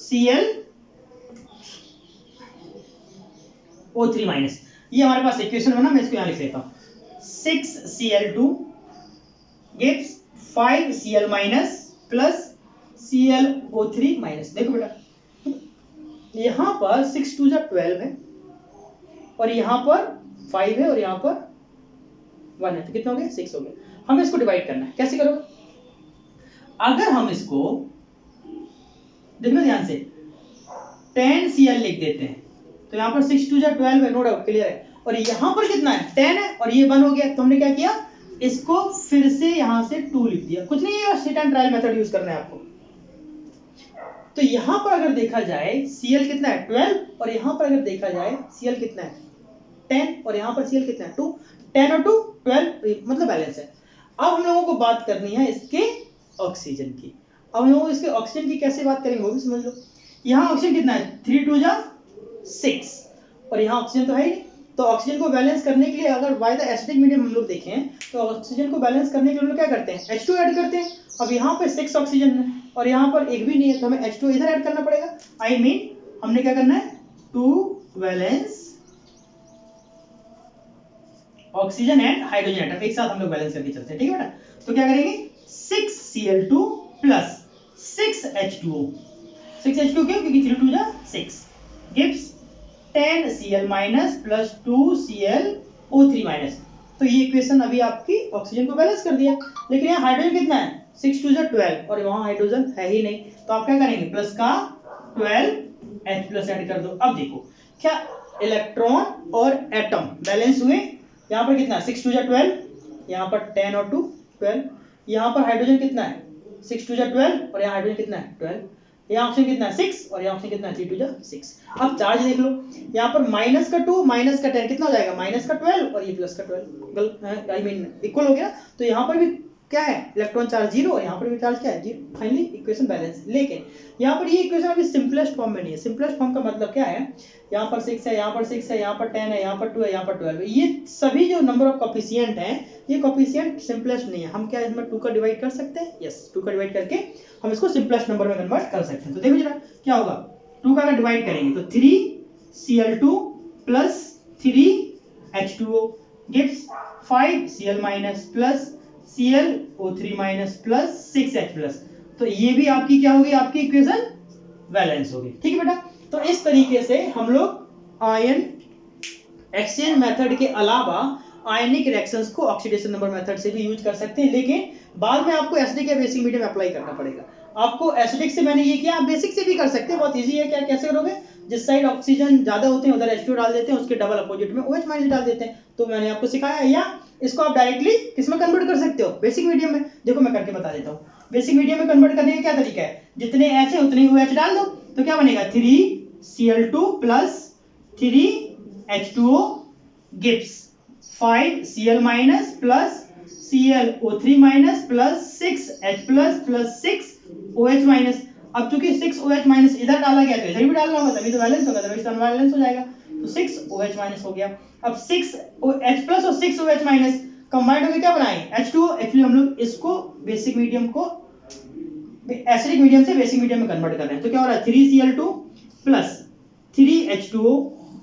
ClO3-। ये हमारे पास इक्वेशन बना, मैं इसको यहां लिख लेता हूं, 6Cl2 gives 5Cl- plus ClO3-। देखो बेटा, यहां पर 6 2 12 है और यहां पर 5 है और यहां पर 1 है, तो कितना हो गया, 6 हो गया। हमें इसको डिवाइड करना है, कैसे करोगे, अगर हम इसको देखो ध्यान से 10Cl लिख देते हैं तो यहां पर 6 2 12 है, नो डाउट क्लियर है, और यहां पर कितना है, 10 है और ये 1 हो गया। तो हमने क्या किया, इसको फिर से यहां से 2 लिख दिया, कुछ नहीं है, hit and trial method use करना है आपको। तो यहां पर अगर देखा जाए Cl कितना है, 12, और यहां पर अगर देखा जाए Cl कितना है, 10, और यहां पर Cl कितना है, 2, 10 और 2 12, मतलब बैलेंस है। अब हम लोगों को बात करनी है इसके ऑक्सीजन की। अब हम लोग इसके ऑक्सीजन की कैसे बात करेंगे वो भी समझ लो। यहां ऑक्सीजन कितना है, 3 2 6, और यहां ऑक्सीजन तो है ही। तो ऑक्सीजन को बैलेंस करने के लिए अगर बाय द एसिडिक मीडियम हम लोग देखें तो ऑक्सीजन को बैलेंस करने के लिए हम लोग क्या करते हैं, H2 ऐड करते हैं। अब यहाँ पे 6 ऑक्सीजन है और यहाँ पर एक भी नहीं है, तो हमें H2 इधर ऐड करना पड़ेगा। आई मीन हमने क्या करना है, 2 valence oxygen and hydrogen atom एक साथ हम लोग बैलेंस करके चलते हैं, ठीक है बेटा। तो क्या करेंगे, 6Cl2 प्लस 6H2O, 6H2 क्यों, क्योंकि 3 2 6 गिव्स 10Cl- प्लस 2ClO3-। तो ये इक्वेशन अभी आपकी ऑक्सीजन को बैलेंस कर दिया। लेकिन यहाँ हाइड्रोजन कितना है, 6 2 12, और वहां हाइड्रोजन है ही नहीं, तो आप क्या करेंगे, प्लस का 12H+ ऐड कर दो। अब देखो क्या इलेक्ट्रॉन और एटम बैलेंस हुए, यहाँ पर कितना है, 6 2 12, यहाँ पर 10 और 2 12, यहाँ पर हाइड्रोजन कितना है, 6 2 12, और यहाँ हाइड्रोजन कितना है, 12, यहाँ ऑप्शन कितना है, 6, और यहाँ ऑप्शन कितना है, 3 2 6। अब चार्ज देख लो, यहाँ पर माइनस का 2 माइनस का 10 कितना हो जाएगा, माइनस का 12, और ये प्लस का 12, आई मीन इक्वल हो गया। तो यहाँ पर भी क्या है, इलेक्ट्रॉन चार्ज 0, और यहाँ पर भी चार्ज क्या है, 0। Finally equation balance. लेकिन यहाँ पर ये इक्वेशन अभी सिंपलेस्ट फॉर्म में नहीं है। सिंपलेस्ट फॉर्म का मतलब क्या है, यहाँ पर 6 है, यहाँ पर 6 है, यहाँ पर 10 है, यहाँ पर 2 है, यहाँ पर 12 है, ये सभी जो नंबर ऑफ कोफिशिएंट हैं, ये कोफिशिएंट सिंपलेस्ट नहीं है। हम क्या इसमें 2 का डिवाइड कर सकते हैं, यस, 2 का डिवाइड करके हम इसको सिंपलेस्ट नंबर में कन्वर्ट कर सकते हैं। तो देखो जरा क्या होगा, 2 का अगर डिवाइड करेंगे तो 3Cl2 plus 3H2O gives 5Cl- plus ClO3- plus 6H+। तो ये भी आपकी क्या होगी, आपकी इक्वेशन बैलेंस होगी, ठीक है बेटा। तो इस तरीके से हम लोग आयन एक्सचेंज मेथड के अलावा आयनिक रिएक्शंस को ऑक्सीडेशन नंबर मेथड से भी यूज कर सकते हैं, लेकिन बाद में आपको एसिडिक या बेसिक मीडियम अप्लाई करना पड़ेगा। आपको एसिडिक से मैंने ये किया, आप बेसिक से भी कर सकते हैं, बहुत इजी है। क्या कैसे करोगे, जिस साइड ऑक्सीजन ज्यादा होते हैं उधर H2 डाल देते हैं, उसके डबल अपोजिट में OH माइनस डाल देते हैं। तो मैंने आपको सिखाया, या इसको आप डायरेक्टली किसमें कन्वर्ट कर सकते हो, बेसिक मीडियम में। देखो मैं करके बता देता हूँ। बेसिक मीडियम में कन्वर्ट करने का क्या तरीका है, जितने H है उतने ही OH डाल दो, तो क्या बनेगा 3Cl2 plus 3H2O gives 5Cl minus plus ClO3 minus plus 6H plus 6OH minus. अब चूंकि 6OH माइनस इधर डाला गया तो इधर भी डालना होगा, तभी तो बैलेंस होगा, तभी तो अनबैलेंस हो जाएगा। तो 6OH माइनस हो गया। अब 6H प्लस और 6OH माइनस कंबाइंड होकर क्या बनाएंगे H2O। एक्चुअली हम लोग इसको बेसिक मीडियम को एसिडिक मीडियम से बेसिक मीडियम में कन्वर्ट कर रहे हैं। तो क्या हो रहा है 3Cl2 plus 3H2O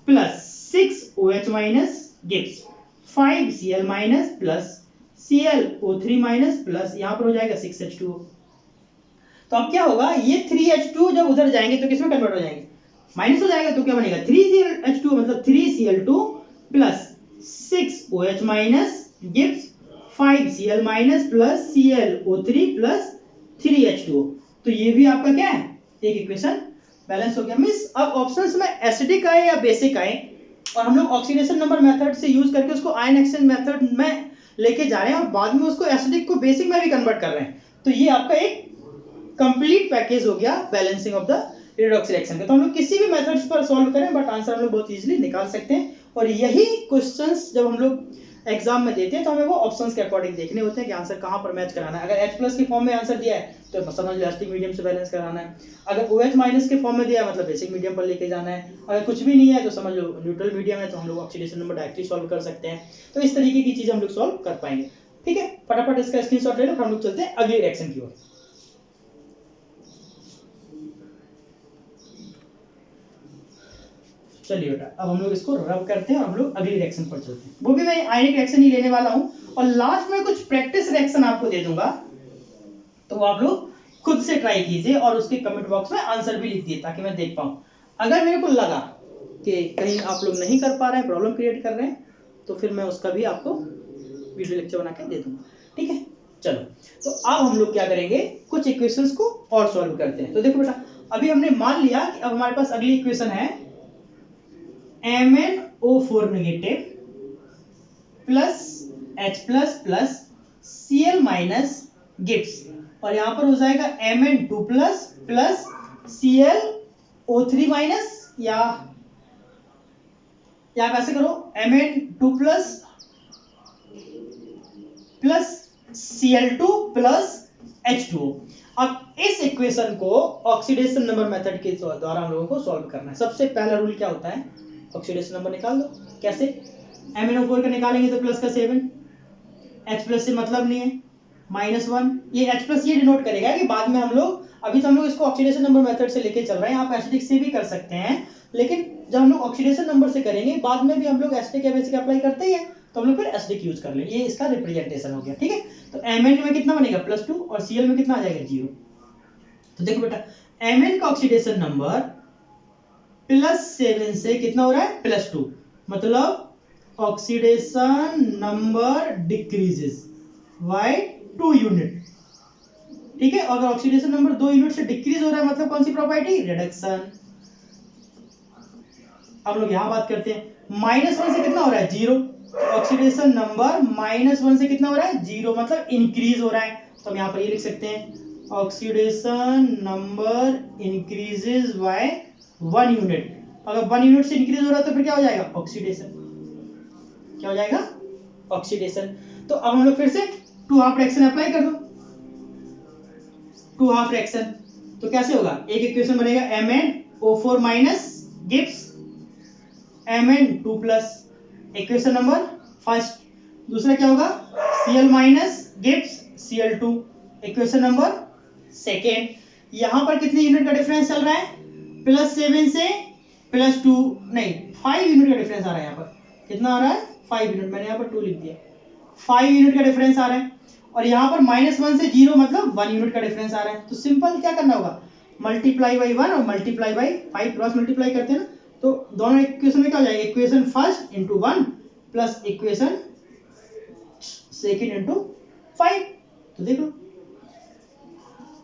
plus 6OH minus gives 5Cl minus plus ClO3 minus plus यहां पर हो जाएगा 6H2O। तो अब क्या होगा, ये 3H2 जब उधर जाएंगे तो किसमें कन्वर्ट हो जाएंगे, माइनस हो जाएगा। तो क्या बनेगा 3Cl2 मतलब 3Cl2 plus 6OH minus gives 5Cl minus plus ClO3 plus 3H2O। तो ये भी आपका क्या है, एक इक्वेशन बैलेंस हो गया। मींस अब ऑप्शंस में एसिडिक आए या बेसिक आए और हम लोग ऑक्सीडेशन नंबर मेथड से यूज करके उसको आयन एक्सचेंज मेथड में लेके जा रहे हैं और बाद में उसको एसिडिक को बेसिक में भी कन्वर्ट कर रहे हैं, तो ये आपका एक कंप्लीट पैकेज हो गया balancing of the redox reaction का। तो हम लोग किसी भी मेथड्स पर सॉल्व करें बट आंसर हम लोग बहुत इजीली निकाल सकते हैं। और यही क्वेश्चंस जब हम लोग एग्जाम में देते हैं तो हमें वो ऑप्शंस के अकॉर्डिंग देखने होते हैं कि आंसर कहां पर मैच कराना है। अगर H प्लस के फॉर्म में आंसर दिया है तो समझ लो एसिडिक मीडियम से बैलेंस कराना है। अगर OH माइनस के फॉर्म में दिया है मतलब बेसिक मीडियम पर लेके जाना है। अगर कुछ भी नहीं है तो समझ लो न्यूट्रल मीडियम है तो हम लोग ऑक्सीडेशन नंबर डायरेक्टली सॉल्व कर सकते हैं। तो इस तरीके की चीजें हम लोग सॉल्व कर पाएंगे। ठीक है, फटाफट इसका स्क्रीनशॉट ले लो, हम लोग चलते हैं अगली रिएक्शन की ओर। चलिए बेटा, अब हम लोग इसको रब करते हैं और हम लोग अगली रिएक्शन पर चलते हैं। वो भी मैं आयनिक रिएक्शन ही लेने वाला हूं और लास्ट में कुछ प्रैक्टिस रिएक्शन आपको दे दूंगा, तो वो आप लोग खुद से ट्राई कीजिए और उसके कमेंट बॉक्स में आंसर भी लिख दिए ताकि मैं देख पाऊं। अगर मेरे को लगा कि कहीं आप लोग नहीं कर पा रहे हैं, प्रॉब्लम क्रिएट कर रहे हैं, तो फिर मैं उसका भी आपको वीडियो लेक्चर बना के दे दूंगा। ठीक है, चलो तो अब हम लोग क्या करेंगे, कुछ इक्वेशंस को और सॉल्व करते हैं। तो देखो बेटा, अभी हमने मान लिया कि अब हमारे पास अगली इक्वेशन है MnO4 negative plus H plus plus Cl minus gives, और यहां पर हो जाएगा Mn2 plus plus ClO3 minus, या आप ऐसे करो Mn2 plus plus Cl2 plus H2O। अब इस इक्वेशन को ऑक्सीडेशन नंबर मेथड के द्वारा हम लोगों को सॉल्व करना है। सबसे पहला रूल क्या होता है, ऑक्सीडेशन नंबर निकाल दो। कैसे, MnO4 का निकालेंगे तो प्लस का 7, H प्लस से मतलब नहीं है, -1, ये H प्लस ये डिनोट करेगा कि बाद में हम लोग, अभी तो हम लोग इसको ऑक्सीडेशन नंबर मेथड से लेके चल रहे हैं, आप एसिडिक से भी कर सकते हैं, लेकिन जब हम लोग ऑक्सीडेशन नंबर से करेंगे बाद में भी हम लोग एसिडिक या बेसिक अप्लाई करते ही है, तो हम लोग फिर एसिडिक यूज कर लेंगे। ये इसका रिप्रेजेंटेशन हो गया। ठीक है, तो Mn में कितना बनेगा +2 और Cl में कितना आ जाएगा 0। तो देखो बेटा, Mn का ऑक्सीडेशन नंबर +7 से कितना हो रहा है +2, मतलब oxidation number decreases by 2 unit. ठीक है, अगर ऑक्सीडेशन नंबर 2 यूनिट से डिक्रीज हो रहा है मतलब कौन सी प्रॉपर्टी, रिडक्शन। अब लोग यहां बात करते हैं, -1 से कितना हो रहा है 0, ऑक्सीडेशन नंबर -1 से कितना हो रहा है 0, मतलब इंक्रीज हो रहा है। तो हम यहां पर ये लिख सकते हैं oxidation number increases by 1 unit. अगर 1 यूनिट से इंक्रीज हो रहा है तो फिर क्या हो जाएगा, ऑक्सीडेशन। क्या हो जाएगा, ऑक्सीडेशन। तो अब हम लोग फिर से 2 हाफ रिएक्शन अप्लाई कर दो। 2 हाफ रिएक्शन तो कैसे होगा, एक इक्वेशन बनेगा MnO4 minus gives Mn2 plus, equation number first. दूसरा क्या होगा, Cl minus gives Cl2, equation number second. यहां पर कितने यूनिट का डिफरेंस चल रहा है, +7 से +2 नहीं 5 यूनिट का डिफरेंस आ रहा है। यहां पर कितना आ रहा है 5 यूनिट, मैंने यहां पर 2 लिख दिया, 5 यूनिट का डिफरेंस आ रहा है। और यहां पर -1 से 0 मतलब 1 यूनिट का डिफरेंस आ रहा है। तो सिंपल क्या करना होगा, मल्टीप्लाई बाई 1 और मल्टीप्लाई बाई 5, क्रॉस मल्टीप्लाई करते हैं ना, तो दोनों इक्वेशन में क्या हो जाएगा, equation first into 1 plus equation second into 5। तो देख लो,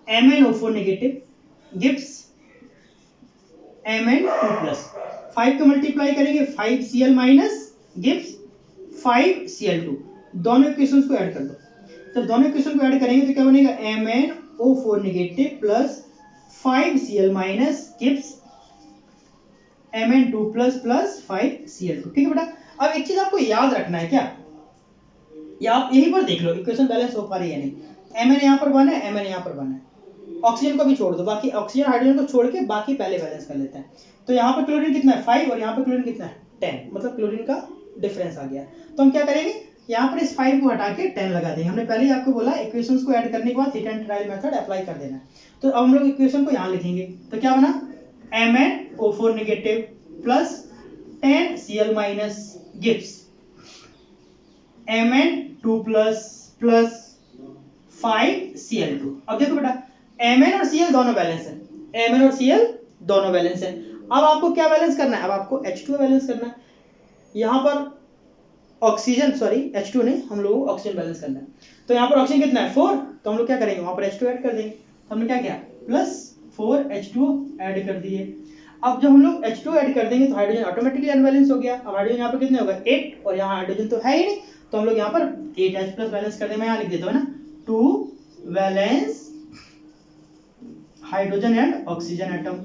MnO4 नेगेटिव गिव्स Mn2+, 5 को मल्टीप्लाई करेंगे 5Cl माइनस गिव्स 5Cl2। दोनों इक्वेशंस को ऐड कर दो। जब दोनों इक्वेशन को ऐड करेंगे तो क्या बनेगा, MnO4 negative plus 5Cl minus gives Mn2 plus 5Cl2। ठीक है बेटा। अब एक चीज आपको याद रखना है, क्या या आप यहीं पर देख लो इक्वेशन बैलेंस हो पा रही है नहीं। Mn यहाँ पर 1 है, Mn यहाँ पर 1 है, ऑक्सीजन को भी छोड़ दो, बाकी ऑक्सीजन हाइड्रोजन को छोड़ के बाकी पहले बैलेंस कर लेते हैं। तो यहाँ पर क्लोरीन कितना है 5 और यहाँ पर क्लोरीन कितना है 10, मतलब क्लोरीन का डिफरेंस आ गया। तो हम क्या करेंगे, यहाँ पर इस 5 को हटा के 10 लगा देंगे। हमने पहले ही आपको बोला इक्वेशंस को ऐड करने के बाद hit and trial method apply कर देना है। तो अब हम लोग इक्वेशन को यहाँ लिखेंगे, तो क्या बना, MnO4 negative plus 10Cl minus gives Mn2 plus 5Cl2। अब देखो बेटा Mn और Cl दोनों बैलेंस है, Mn और Cl दोनों बैलेंस है। अब आपको क्या बैलेंस करना है, अब आपको H2 बैलेंस करना है। यहाँ पर ऑक्सीजन, सॉरी H2 नहीं, हम लोगों को ऑक्सीजन बैलेंस करना है। तो यहाँ पर ऑक्सीजन कितना है 4, तो हम लोग क्या करेंगे, वहां पर H2 ऐड कर देंगे। तो हमने क्या किया, प्लस 4H2 ऐड कर दिए। अब जब हम लोग H2 ऐड कर देंगे तो हाइड्रोजन ऑटोमेटिकली अनबैलेंस हो गया। अब हाइड्रोजन यहाँ पर कितने होगा 8, और यहाँ हाइड्रोजन तो है ही नहीं, तो हम लोग यहाँ पर 8H प्लस बैलेंस कर देंगे। मैं यहाँ लिख देता हूँ ना, 2 valence hydrogen and oxygen atom.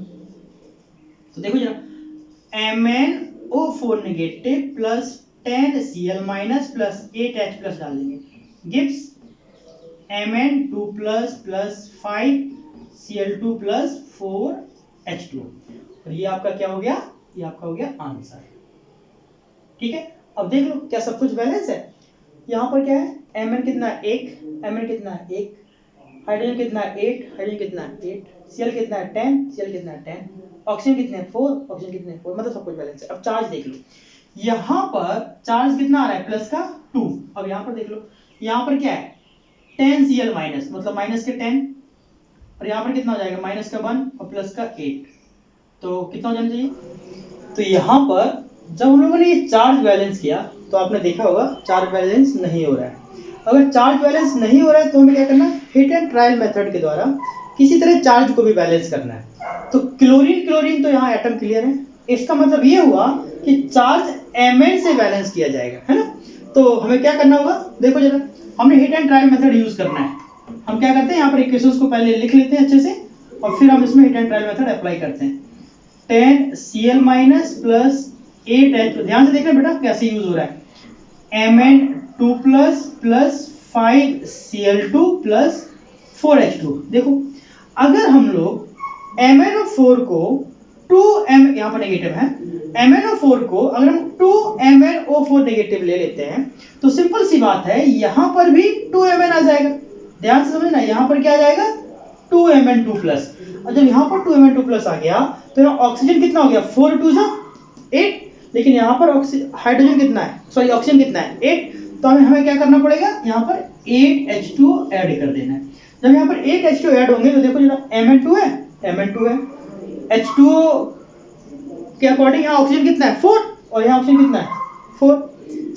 तो देखो जरा, MnO4 negative plus 10Cl minus plus 8H plus डाल देंगे, gives Mn2 plus 5Cl2 plus 4H2। और ये आपका क्या हो गया, ये आपका हो गया आंसर। ठीक है। अब देख लो क्या सब कुछ बैलेंस है। यहाँ पर क्या है, Mn कितना है 1, Mn कितना है 1, हाइड्रोजन कितना है 8, हाइड्रोजन कितना है 8, Cl कितना है 10, Cl कितना है 10, ऑक्सीजन कितने हैं 4, ऑक्सीजन कितने हैं 4, मतलब सब कुछ बैलेंस है। अब चार्ज देख लो, यहाँ पर चार्ज कितना आ रहा है प्लस का 2। अब यहाँ पर देख लो, यहाँ पर क्या है 10Cl माइनस, मतलब माइनस के 10, और यहाँ पर कितना हो जाएगा माइनस का 1 और प्लस का 8, तो कितना हो जाना चाहिए। तो यहाँ पर जब हम लोगों ने ये चार्ज बैलेंस किया तो आपने देखा होगा चार्ज बैलेंस नहीं हो रहा है। अगर चार्ज बैलेंस नहीं हो रहा है तो हमें क्या करना है, हिट एंड ट्रायल मेथड के द्वारा किसी तरह चार्ज को भी बैलेंस करना है। तो क्लोरीन तो यहाँ एटम क्लियर है, इसका मतलब ये हुआ कि चार्ज Mn से बैलेंस किया जाएगा, है ना। तो हमें क्या करना होगा, देखो जरा, हमने hit and trial method use करना है। हम क्या करते हैं, यहाँ पर इक्वेशंस को पहले लिख लेते हैं अच्छे से, और फिर हम इसमें hit and trial method apply करते हैं। 10Cl माइनस प्लस 8H, ध्यान से देखना बेटा कैसे यूज हो रहा है, Mn2 plus 5Cl2 plus 4H2। देखो अगर हम लोग MnO4 को 2M, यहाँ पर नेगेटिव है, MnO4 को अगर हम 2MnO4 नेगेटिव ले लेते हैं तो सिंपल सी बात है, यहाँ पर भी 2Mn आ जाएगा। ध्यान से समझना, यहाँ पर क्या आ जाएगा 2Mn2 प्लस, और जब यहाँ पर 2Mn2 प्लस आ गया तो यहाँ ऑक्सीजन कितना हो गया 4 2 8, लेकिन यहाँ पर हाइड्रोजन कितना है, सॉरी ऑक्सीजन कितना है 8, तो हमें क्या करना पड़ेगा, यहाँ पर 8H2 ऐड कर देना है। जब यहाँ पर 8H2 ऐड होंगे तो देखो जरा Mn2 है, H2O के अकॉर्डिंग यहाँ ऑक्सीजन कितना है 4, और यहाँ ऑक्सीजन कितना है 4,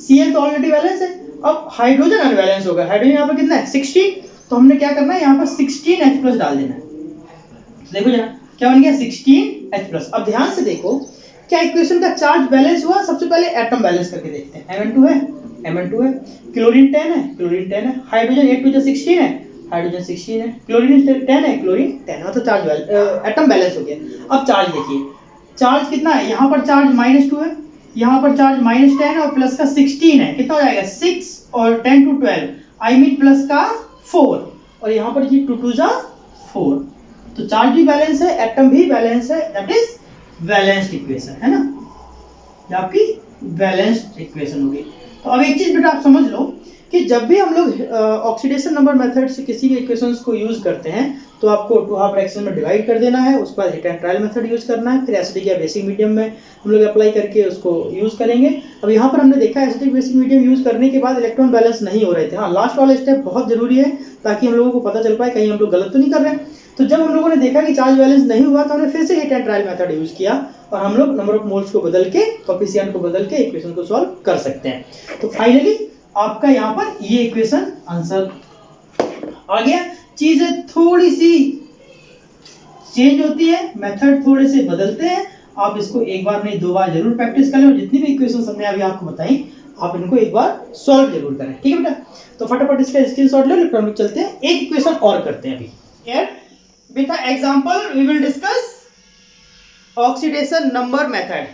Cl तो ऑलरेडी बैलेंस है। अब हाइड्रोजन अनबैलेंस होगा, हाइड्रोजन यहाँ पर कितना है 16, तो हमने क्या करना है यहाँ पर 16H प्लस डाल देना है। देखो जरा क्या बन गया 16H प्लस। अब ध्यान से देखो क्या इक्वेशन का चार्ज बैलेंस हुआ। सबसे पहले एटम बैलेंस करके देखते हैं। Mn2 है, क्लोरीन 10 है, हाइड्रोजन 8 2 16 है, हाइड्रोजन 16 है, क्लोरीन 10 है, क्लोरीन 10, मतलब चार्ज एटम बैलेंस हो गया। अब चार्ज देखिए, चार्ज कितना है, यहाँ पर चार्ज -2 है, यहाँ पर चार्ज -10 है और प्लस का 16 है, कितना हो जाएगा 6 और 10 to 12, आई मीन प्लस का 4, और यहाँ पर जी 2 2 4, तो चार्ज भी बैलेंस है, एटम भी बैलेंस है, दैट इज बैलेंस्ड इक्वेशन, है ना, ये आपकी बैलेंस्ड इक्वेशन होगी। तो अब एक चीज बेटा आप समझ लो कि जब भी हम लोग ऑक्सीडेशन नंबर मेथड से किसी भी इक्वेशंस को यूज करते हैं तो आपको 2 हाफ फ्रैक्शन में डिवाइड कर देना है, उसके बाद hit and trial method use करना है, फिर एसिडिक या बेसिक मीडियम में हम लोग अप्लाई करके उसको यूज करेंगे। अब यहाँ पर हमने देखा एसिडिक बेसिक मीडियम यूज करने के बाद इलेक्ट्रॉन बैलेंस नहीं हो रहे थे। हाँ, लास्ट वाला स्टेप बहुत जरूरी है ताकि हम लोगों को पता चल पाए कहीं हम लोग गलत तो नहीं कर रहे हैं। तो जब हम लोगों ने देखा कि चार्ज बैलेंस नहीं हुआ तो हमने फिर से hit and trial method use किया और हम लोग नंबर ऑफ मोल्स को बदल के, कोएफिशिएंट को बदल के इक्वेशन को सॉल्व कर सकते हैं। तो फाइनली आपका यहाँ पर ये इक्वेशन आंसर आ गया। चीजें थोड़ी सी चेंज होती है, मेथड थोड़े से बदलते हैं, आप इसको एक बार नहीं 2 बार जरूर प्रैक्टिस कर लें। जितनी भी इक्वेशन हमने अभी आपको बताई आप इनको एक बार सॉल्व जरूर करें, ठीक है बेटा। तो फटाफट इसका स्क्रीनशॉट ले लो, हम लोग चलते हैं एक इक्वेशन और करते हैं अभी। Here with the example we will discuss oxidation number method.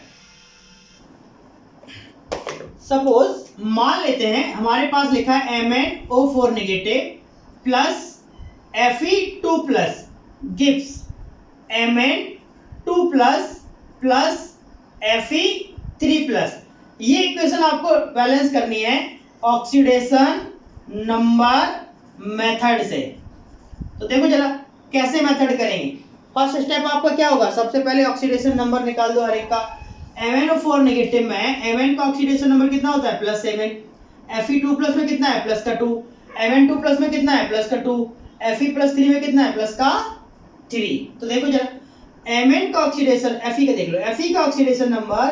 Suppose मान लेते हैं हमारे पास लिखा है MnO4 negative plus Fe2 plus gives Mn2 plus plus Fe3 plus. ये इक्वेशन आपको बैलेंस करनी है ऑक्सीडेशन नंबर मेथड से। तो देखो जरा कैसे मेथड करेंगे। फर्स्ट स्टेप आपका क्या होगा, सबसे पहले ऑक्सीडेशन नंबर निकाल दो हर एक का। MnO4 नेगेटिव में Mn का ऑक्सीडेशन नंबर कितना होता है +7, Fe2 प्लस में कितना है +2, Mn2 प्लस में कितना है +2, Fe+3 में कितना है +3। तो देखो जरा Mn का ऑक्सीडेशन Fe का देख लो, Fe का ऑक्सीडेशन नंबर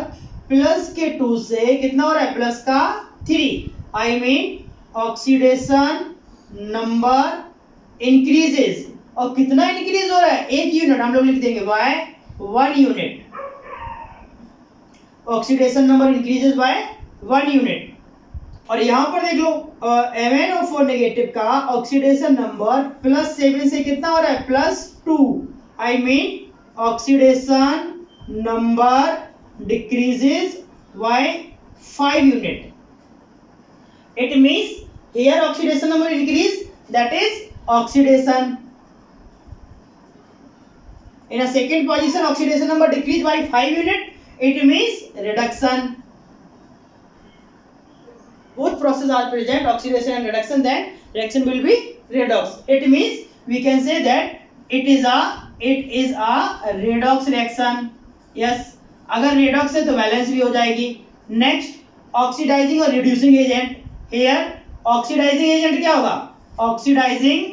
+2 से कितना हो रहा है +3। आई मीन ऑक्सीडेशन नंबर इंक्रीजेस। और कितना इंक्रीज हो रहा है, 1 यूनिट। हम लोग लिख देंगे by 1 unit. Oxidation number increases by 1 unit. और यहां पर देख लो MnO4 नेगेटिव का ऑक्सीडेशन नंबर +7 से कितना हो रहा है +2। I mean oxidation number decreases by 5 unit. It means here oxidation number increase, that is oxidation. In a second position oxidation number decrease by 5 unit, it means reduction. Both processes are present, oxidation and reduction, then reaction will be redox. It means we can say that it is a redox reaction. Yes, अगर redox है तो balance भी हो जाएगी। Next oxidising और reducing agent. Here oxidising agent क्या होगा, oxidising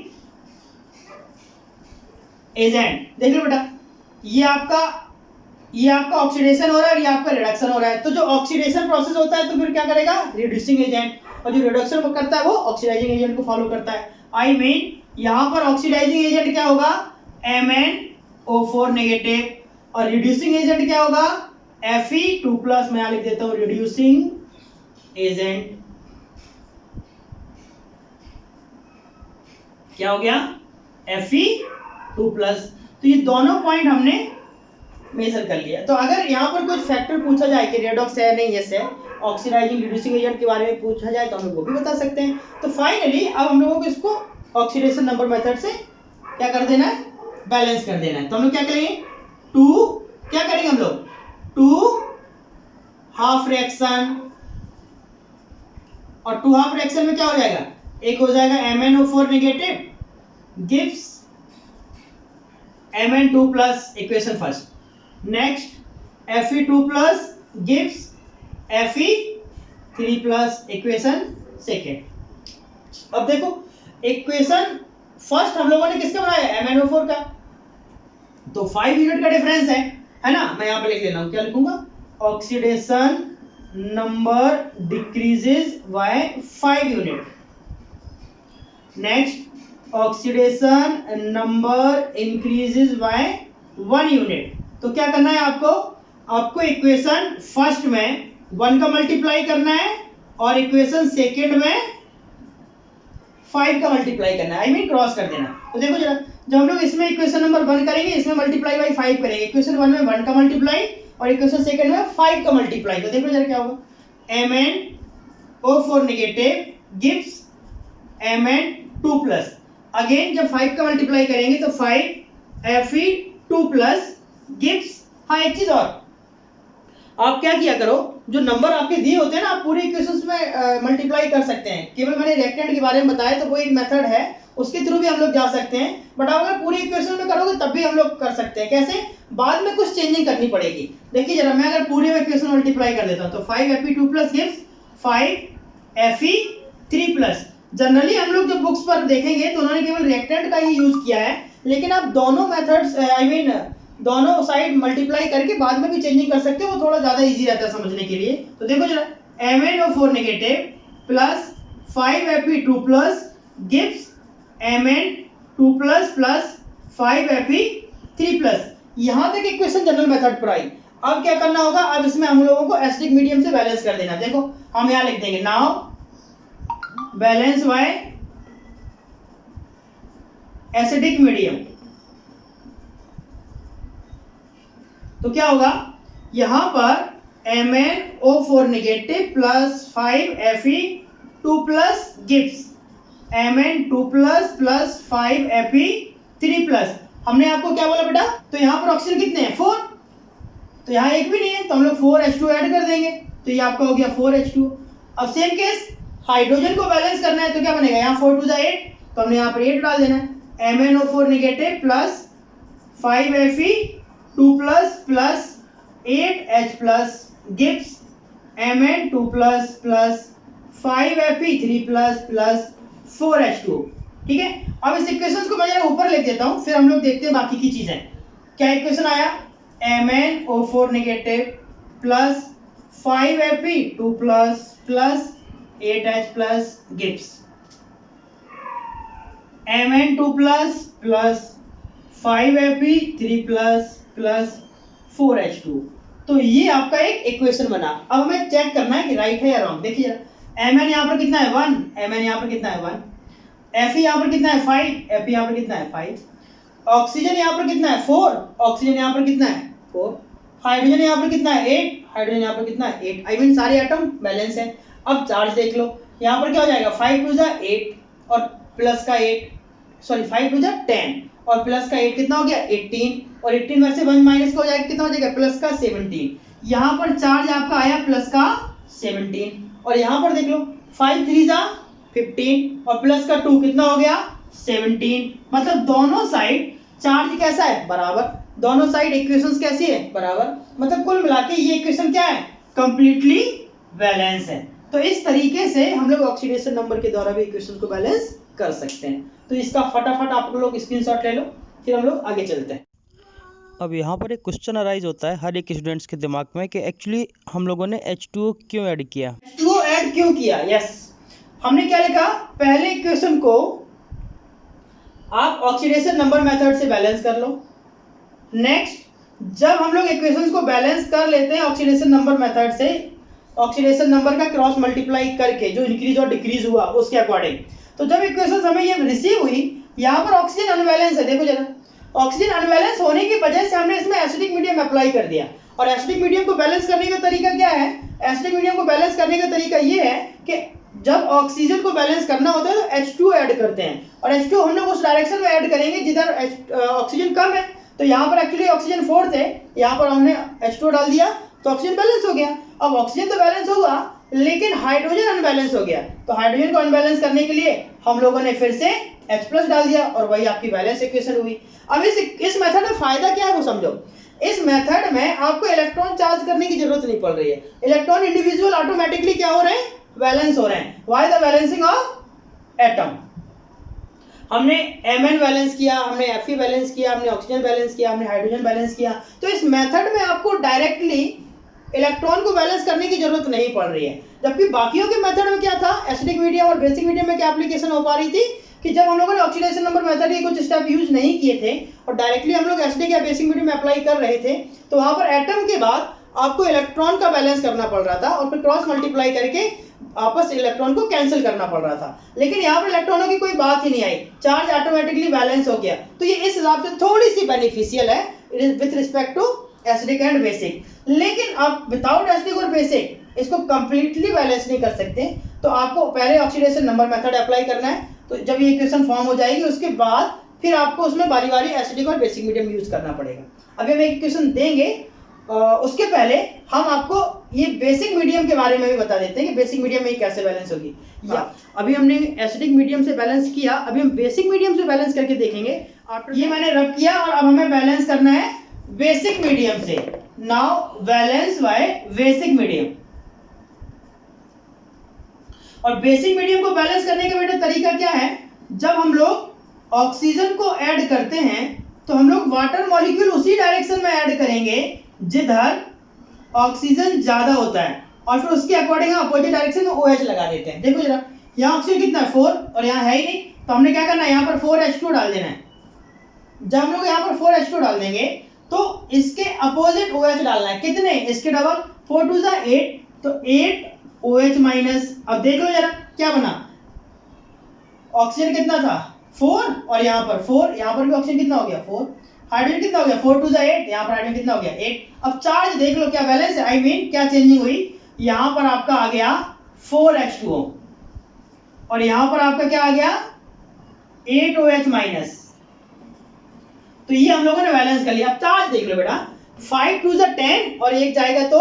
agent देख लो बेटा, ये आपका ऑक्सीडेशन हो रहा है और ये आपका रिडक्शन हो रहा है। तो जो ऑक्सीडेशन प्रोसेस होता है तो फिर क्या करेगा, रिड्यूसिंग एजेंट, और जो रिडक्शन करता है वो ऑक्सीडाइजिंग एजेंट को फॉलो करता है। आई मीन यहां पर ऑक्सीडाइजिंग एजेंट क्या होगा, MnO4 नेगेटिव, और रिड्यूसिंग एजेंट क्या होगा Fe2 प्लस। मैं यहां लिख देता हूं रिड्यूसिंग एजेंट। क्या हो गया, Fe2 प्लस। तो ये दोनों पॉइंट हमने मेजर कर लिया। तो अगर यहां पर कुछ फैक्टर पूछा जाए कि रेडॉक्स है नहीं, यस है, ऑक्सीडाइजिंग रिड्यूसिंग एजेंट के बारे में पूछा जाए तो हम लोग वो भी बता सकते हैं। तो फाइनली अब हम लोगों को इसको ऑक्सीडेशन नंबर मेथड से क्या कर देना है, बैलेंस कर देना है। तो हम लोग क्या करेंगे, 2 क्या करेंगे हम लोग, 2 हाफ रिएक्शन, और 2 हाफ रिएक्शन में क्या हो जाएगा, एक हो जाएगा MnO4 negative gives Mn2 plus, equation first. Next Fe2 plus gives Fe3 plus, equation second. अब देखो इक्वेशन फर्स्ट हम लोगों ने किसका बनाया, MnO4 का, तो 5 यूनिट का डिफरेंस है ना। मैं यहां पे लिख लेता हूं, क्या लिखूंगा, oxidation number decreases by 5 unit. Next oxidation number increases by 1 unit. तो क्या करना है आपको इक्वेशन फर्स्ट में 1 का मल्टीप्लाई करना है और इक्वेशन सेकेंड में 5 का मल्टीप्लाई करना है, आई मीन क्रॉस कर देना। तो देखो जरा, जब हम लोग इसमें इक्वेशन नंबर 1 करेंगे, इसमें मल्टीप्लाई बाय 5 करेंगे। इक्वेशन 1 में 1 का मल्टीप्लाई और इक्वेशन सेकंड में 5 का मल्टीप्लाई। तो देखो जरा क्या होगा, MnO4 negative gives Mn2 plus. Again जब 5 का मल्टीप्लाई करेंगे तो 5 Fe2 प्लस गिव्स, हाँ एक चीज और, आप क्या किया करो, जो नंबर आपके दिए होते हैं ना, आप पूरे इक्वेशंस में मल्टीप्लाई कर सकते हैं। केवल मैंने रिएक्टेंट के बारे में बताया तो वो एक मेथड है, उसके थ्रू भी हम लोग जा सकते हैं। बट आप अगर पूरी इक्वेशन में करोगे तब भी हम लोग कर सकते हैं। कैसे, बाद में कुछ चेंजिंग करनी पड़ेगी। देखिए जरा, मैं अगर पूरे इक्वेशन मल्टीप्लाई कर देता हूं तो 5 Fe2 plus gives 5 Fe3 plus. Generally हम लोग जब बुक्स पर देखेंगे तो उन्होंने केवल रिएक्टेंट का ही यूज किया है, लेकिन आप दोनों मेथड्स आई मीन दोनों साइड मल्टीप्लाई करके बाद में भी चेंजिंग कर सकते हो, वो थोड़ा ज्यादा इजी रहता है समझने के लिए। तो देखो जरा, MnO4 negative plus 5 Fe2 plus gives Mn2 plus plus 5 Fe3 plus. यहां तक इक्वेशन जनरल मेथड पर आई। अब क्या करना होगा, अब इसमें हम लोगों को एसिडिक मीडियम से बैलेंस कर देना। देखो हम यहां लिख देंगे now balance bye acidic medium. तो क्या होगा, यहां पर MnO4 negative plus 5Fe2 plus gives Mn2 plus 5Fe3 plus. हमने आपको क्या बोला बेटा, तो यहां पर ऑक्सीजन कितने हैं 4, तो यहां एक भी नहीं है, तो हम लोग 4H2 ऐड कर देंगे, तो ये आपका हो गया 4H2। अब सेम केस हाइड्रोजन को बैलेंस करना है, तो क्या बनेगा, यहाँ 4 2 8, तो हमने यहाँ पर 8 डाल देना है। MnO4 negative plus 5Fe2 plus 8H plus gives Mn2 plus 5Fe3 plus 4H2। ठीक है, अब इस इक्वेशन को मैं जरा ऊपर लिख देता हूं, फिर हम लोग देखते हैं बाकी की चीजें। क्या इक्वेशन आया, MnO4 negative plus 5Fe2 plus 8H plus gives Mn2 plus 5Fe3 plus 4H2। तो ये आपका एक इक्वेशन बना। अब हमें चेक करना है कि राइट है या रॉन्ग। देखिए Mn यहाँ पर कितना है 1, Mn यहाँ पर कितना है 1, Fe यहाँ पर कितना है 5, Fe यहाँ पर कितना है 5, ऑक्सीजन यहाँ पर कितना है 4, ऑक्सीजन यहाँ पर कितना है 4, हाइड्रोजन यहाँ पर कितना है 8, हाइड्रोजन यहाँ पर कितना है 8। आई मीन सारे एटम बैलेंस है। अब चार्ज देख लो, यहाँ पर क्या हो जाएगा 5 2 8 और प्लस का 8, सॉरी 5 2 10 और प्लस का 8 कितना हो गया 18, और 18 में से 1 माइनस का हो जाएगा, कितना हो जाएगा प्लस का 17। यहाँ पर चार्ज आपका आया प्लस का 17, और यहाँ पर देख लो 5 3 15 और प्लस का 2 कितना हो गया 17। मतलब दोनों साइड चार्ज कैसा है बराबर, दोनों साइड इक्वेशंस कैसी है बराबर। मतलब कुल मिला के ये इक्वेशन क्या है, कंप्लीटली बैलेंस है। तो इस तरीके से हम लोग ऑक्सीडेशन नंबर के द्वारा भी इक्वेशन को बैलेंस कर सकते हैं। तो इसका फटाफट आप लोग स्क्रीनशॉट ले लो, फिर हम लोग आगे चलते हैं। अब यहाँ पर एक क्वेश्चन अराइज होता है हर एक स्टूडेंट्स के दिमाग में कि एक्चुअली हम लोगों ने H2O क्यों ऐड किया। H2O ऐड क्यों किया, यस हमने क्या लिखा, पहले इक्वेशन को आप ऑक्सीडेशन नंबर मेथड से बैलेंस कर लो। नेक्स्ट जब हम लोग इक्वेशंस को बैलेंस कर लेते हैं ऑक्सीडेशन नंबर मेथड से, ऑक्सीडेशन नंबर का क्रॉस मल्टीप्लाई करके जो इंक्रीज और डिक्रीज हुआ उसके अकॉर्डिंग, तो जब इक्वेशंस हमें ये रिसीव हुई, यहाँ पर ऑक्सीजन अनबैलेंस है, देखो जरा ऑक्सीजन अनबैलेंस होने की वजह से हमने इसमें एसिडिक मीडियम अप्लाई कर दिया। और एसिडिक मीडियम को बैलेंस करने का तरीका क्या है, एसिडिक मीडियम को बैलेंस करने का तरीका ये है कि जब ऑक्सीजन को बैलेंस करना होता है तो H2O ऐड करते हैं, और H2O हम लोग उस डायरेक्शन में ऐड करेंगे जिधर ऑक्सीजन कम है। तो यहाँ पर एक्चुअली ऑक्सीजन 4 थे, यहाँ पर हमने H2O डाल दिया तो ऑक्सीजन बैलेंस हो गया। अब ऑक्सीजन तो बैलेंस हुआ लेकिन हाइड्रोजन अनबैलेंस हो गया, तो हाइड्रोजन को अनबैलेंस करने के लिए हम लोगों ने फिर से H+ डाल दिया और वही आपकी बैलेंस इक्वेशन हुई। अब इस मेथड में फायदा क्या है वो समझो। इस मेथड में आपको इलेक्ट्रॉन चार्ज करने की जरूरत नहीं पड़ रही है, इलेक्ट्रॉन इंडिविजुअल ऑटोमेटिकली क्या हो रहे हैं, बैलेंस हो रहे हैं। Why the balancing of atom, हमने Mn बैलेंस किया, हमने Fe बैलेंस किया, हमने ऑक्सीजन बैलेंस किया, हमने हाइड्रोजन बैलेंस किया। तो इस मेथड में आपको डायरेक्टली इलेक्ट्रॉन को बैलेंस करने की जरूरत नहीं पड़ रही है। जबकि बाकियों के मेथड में क्या था, एसिडिक मीडियम और बेसिक मीडियम में क्या एप्लीकेशन हो पा रही थी कि जब हम लोगों ने ऑक्सीडेशन नंबर मेथड के कुछ स्टेप यूज नहीं किए थे और डायरेक्टली हम लोग एसिडिक या बेसिक मीडियम में अप्लाई कर रहे थे, तो वहां पर एटम के बाद आपको इलेक्ट्रॉन का बैलेंस करना पड़ रहा था और फिर क्रॉस मल्टीप्लाई करके आपस इलेक्ट्रॉन को कैंसिल करना पड़ रहा था। लेकिन यहाँ पर इलेक्ट्रॉनों की कोई बात ही नहीं आई, चार्ज ऑटोमेटिकली बैलेंस हो गया। तो ये इस हिसाब से थोड़ी सी बेनिफिशियल है with respect to acidic and basic. लेकिन आप विदाउट एसिडिक और बेसिक इसको कंप्लीटली बैलेंस नहीं कर सकते, तो आपको पहले ऑक्सीडेशन नंबर मेथड अप्लाई करना है। तो जब ये इक्वेशन फॉर्म हो जाएगी उसके बाद फिर आपको उसमें बारी बारी एसिडिक और बेसिक मीडियम यूज करना पड़ेगा। अभी हम एक इक्वेशन देंगे, उसके पहले हम आपको ये बेसिक मीडियम के बारे में भी बता देते हैं कि बेसिक मीडियम में कैसे बैलेंस होगी। अभी हमने एसिडिक मीडियम से बैलेंस किया, अभी हम बेसिक मीडियम से बैलेंस करके देखेंगे। ये मैंने रब किया और अब हमें बैलेंस करना है बेसिक मीडियम से। Now balance bye basic medium. और बेसिक मीडियम को बैलेंस करने का बेटा तरीका क्या है, जब हम लोग ऑक्सीजन को ऐड करते हैं तो हम लोग वाटर मॉलिक्यूल उसी डायरेक्शन में ऐड करेंगे जिधर ऑक्सीजन ज्यादा होता है, और फिर उसके अकॉर्डिंग अपोजिट डायरेक्शन में OH लगा देते हैं। देखो जरा यहाँ ऑक्सीजन कितना है 4 और यहाँ है ही नहीं, तो हमने क्या करना है यहाँ पर 4H2 डाल देना है। जब हम लोग यहाँ पर 4H2 डाल देंगे तो इसके अपोजिट OH डालना है। कितने? इसके डबल, 4 2 8, तो 8 OH माइनस। अब देख लो जरा क्या बना, ऑक्सीजन कितना था 4 और यहाँ पर 4, यहाँ पर भी ऑक्सीजन कितना हो गया 4, हाइड्रोजन कितना हो गया 4 2 8, यहाँ पर हाइड्रोजन कितना हो गया 8। अब चार्ज देख लो क्या बैलेंस है, आई मीन क्या चेंजिंग हुई, यहाँ पर आपका आ गया 4H2O और यहाँ पर आपका क्या आ गया 8OH माइनस। तो ये हम लोगों ने बैलेंस कर लिया। अब चार्ज देख लो बेटा, 5 2 10 और एक जाएगा तो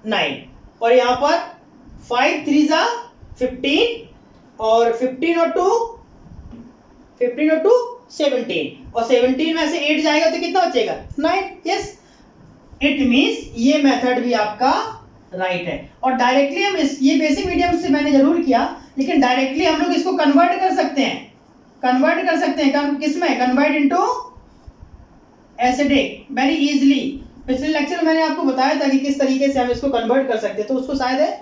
9 और यहाँ पर 5 3 15 और 15 और 2 17 और 17 में से 8 जाएगा तो कितना बचेगा 9। यस, इट मींस ये मेथड भी आपका राइट है। और डायरेक्टली हम ये बेसिक मीडियम से मैंने जरूर किया, लेकिन डायरेक्टली हम लोग इसको कन्वर्ट कर सकते हैं किसमें, convert into acidic very easily. पिछले लेक्चर में मैंने आपको बताया था कि किस तरीके से हम इसको कन्वर्ट कर सकते हैं, तो उसको शायद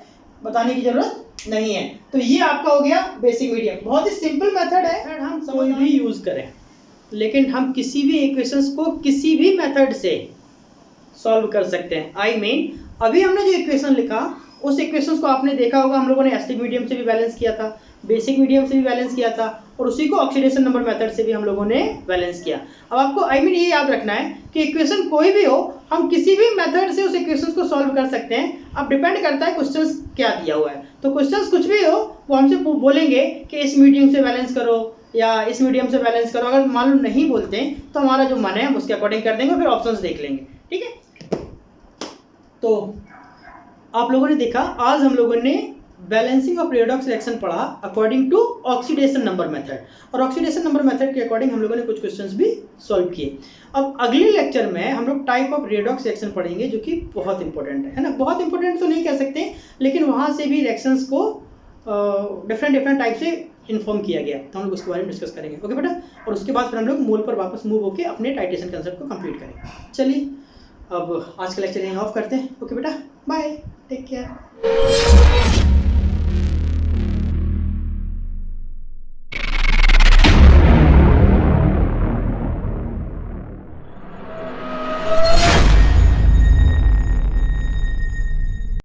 बताने की जरूरत नहीं है। तो ये आपका हो गया बेसिक मीडियम, बहुत ही सिंपल मेथड है। हम कोई भी यूज करें, लेकिन हम किसी भी इक्वेशंस को किसी भी मेथड से सॉल्व कर सकते हैं। आई मीन अभी हमने जो इक्वेशन लिखा उस इक्वेशंस को आपने देखा होगा, हम लोगों ने एसिडिक मीडियम से भी बैलेंस किया था, बेसिक मीडियम से भी बैलेंस किया था और उसी को ऑक्सीडेशन नंबर मेथड से भी हम लोगों ने बैलेंस किया। अब आपको आई मीन ये याद रखना है कि इक्वेशन कोई भी हो, हम किसी भी मेथड से उस इक्वेशन को सॉल्व कर सकते हैं। अब डिपेंड करता है क्वेश्चन क्या दिया हुआ है। तो क्वेश्चन कुछ भी हो वो हमसे बोलेंगे कि इस मीडियम से बैलेंस करो या इस मीडियम से बैलेंस करो। अगर मालूम नहीं बोलते तो हमारा जो मन है हम उसके अकॉर्डिंग कर देंगे, फिर ऑप्शंस देख लेंगे। ठीक है, तो आप लोगों ने देखा आज हम लोगों ने बैलेंसिंग ऑफ रेडॉक्स रिएक्शन पढ़ा according to oxidation number method, और ऑक्सीडेशन नंबर मेथड के अकॉर्डिंग हम लोगों ने कुछ क्वेश्चंस भी सॉल्व किए। अब अगले लेक्चर में हम लोग टाइप ऑफ रेडॉक्स रिएक्शन पढ़ेंगे, जो कि बहुत इंपॉर्टेंट है ना। बहुत इंपॉर्टेंट तो नहीं कह सकते, लेकिन वहां से भी रिएक्शंस को डिफरेंट टाइप से इन्फॉर्म किया गया, तो हम लोग उसके बारे में डिस्कस करेंगे। ओके बेटा, और उसके बाद फिर हम लोग मोल पर वापस मूव होकर अपने टाइट्रेशन कंसेप्ट को कंप्लीट करेंगे। चलिए अब आज का लेक्चर यहीं ऑफ करते हैं। ओके बेटा, बाय, टेक केयर।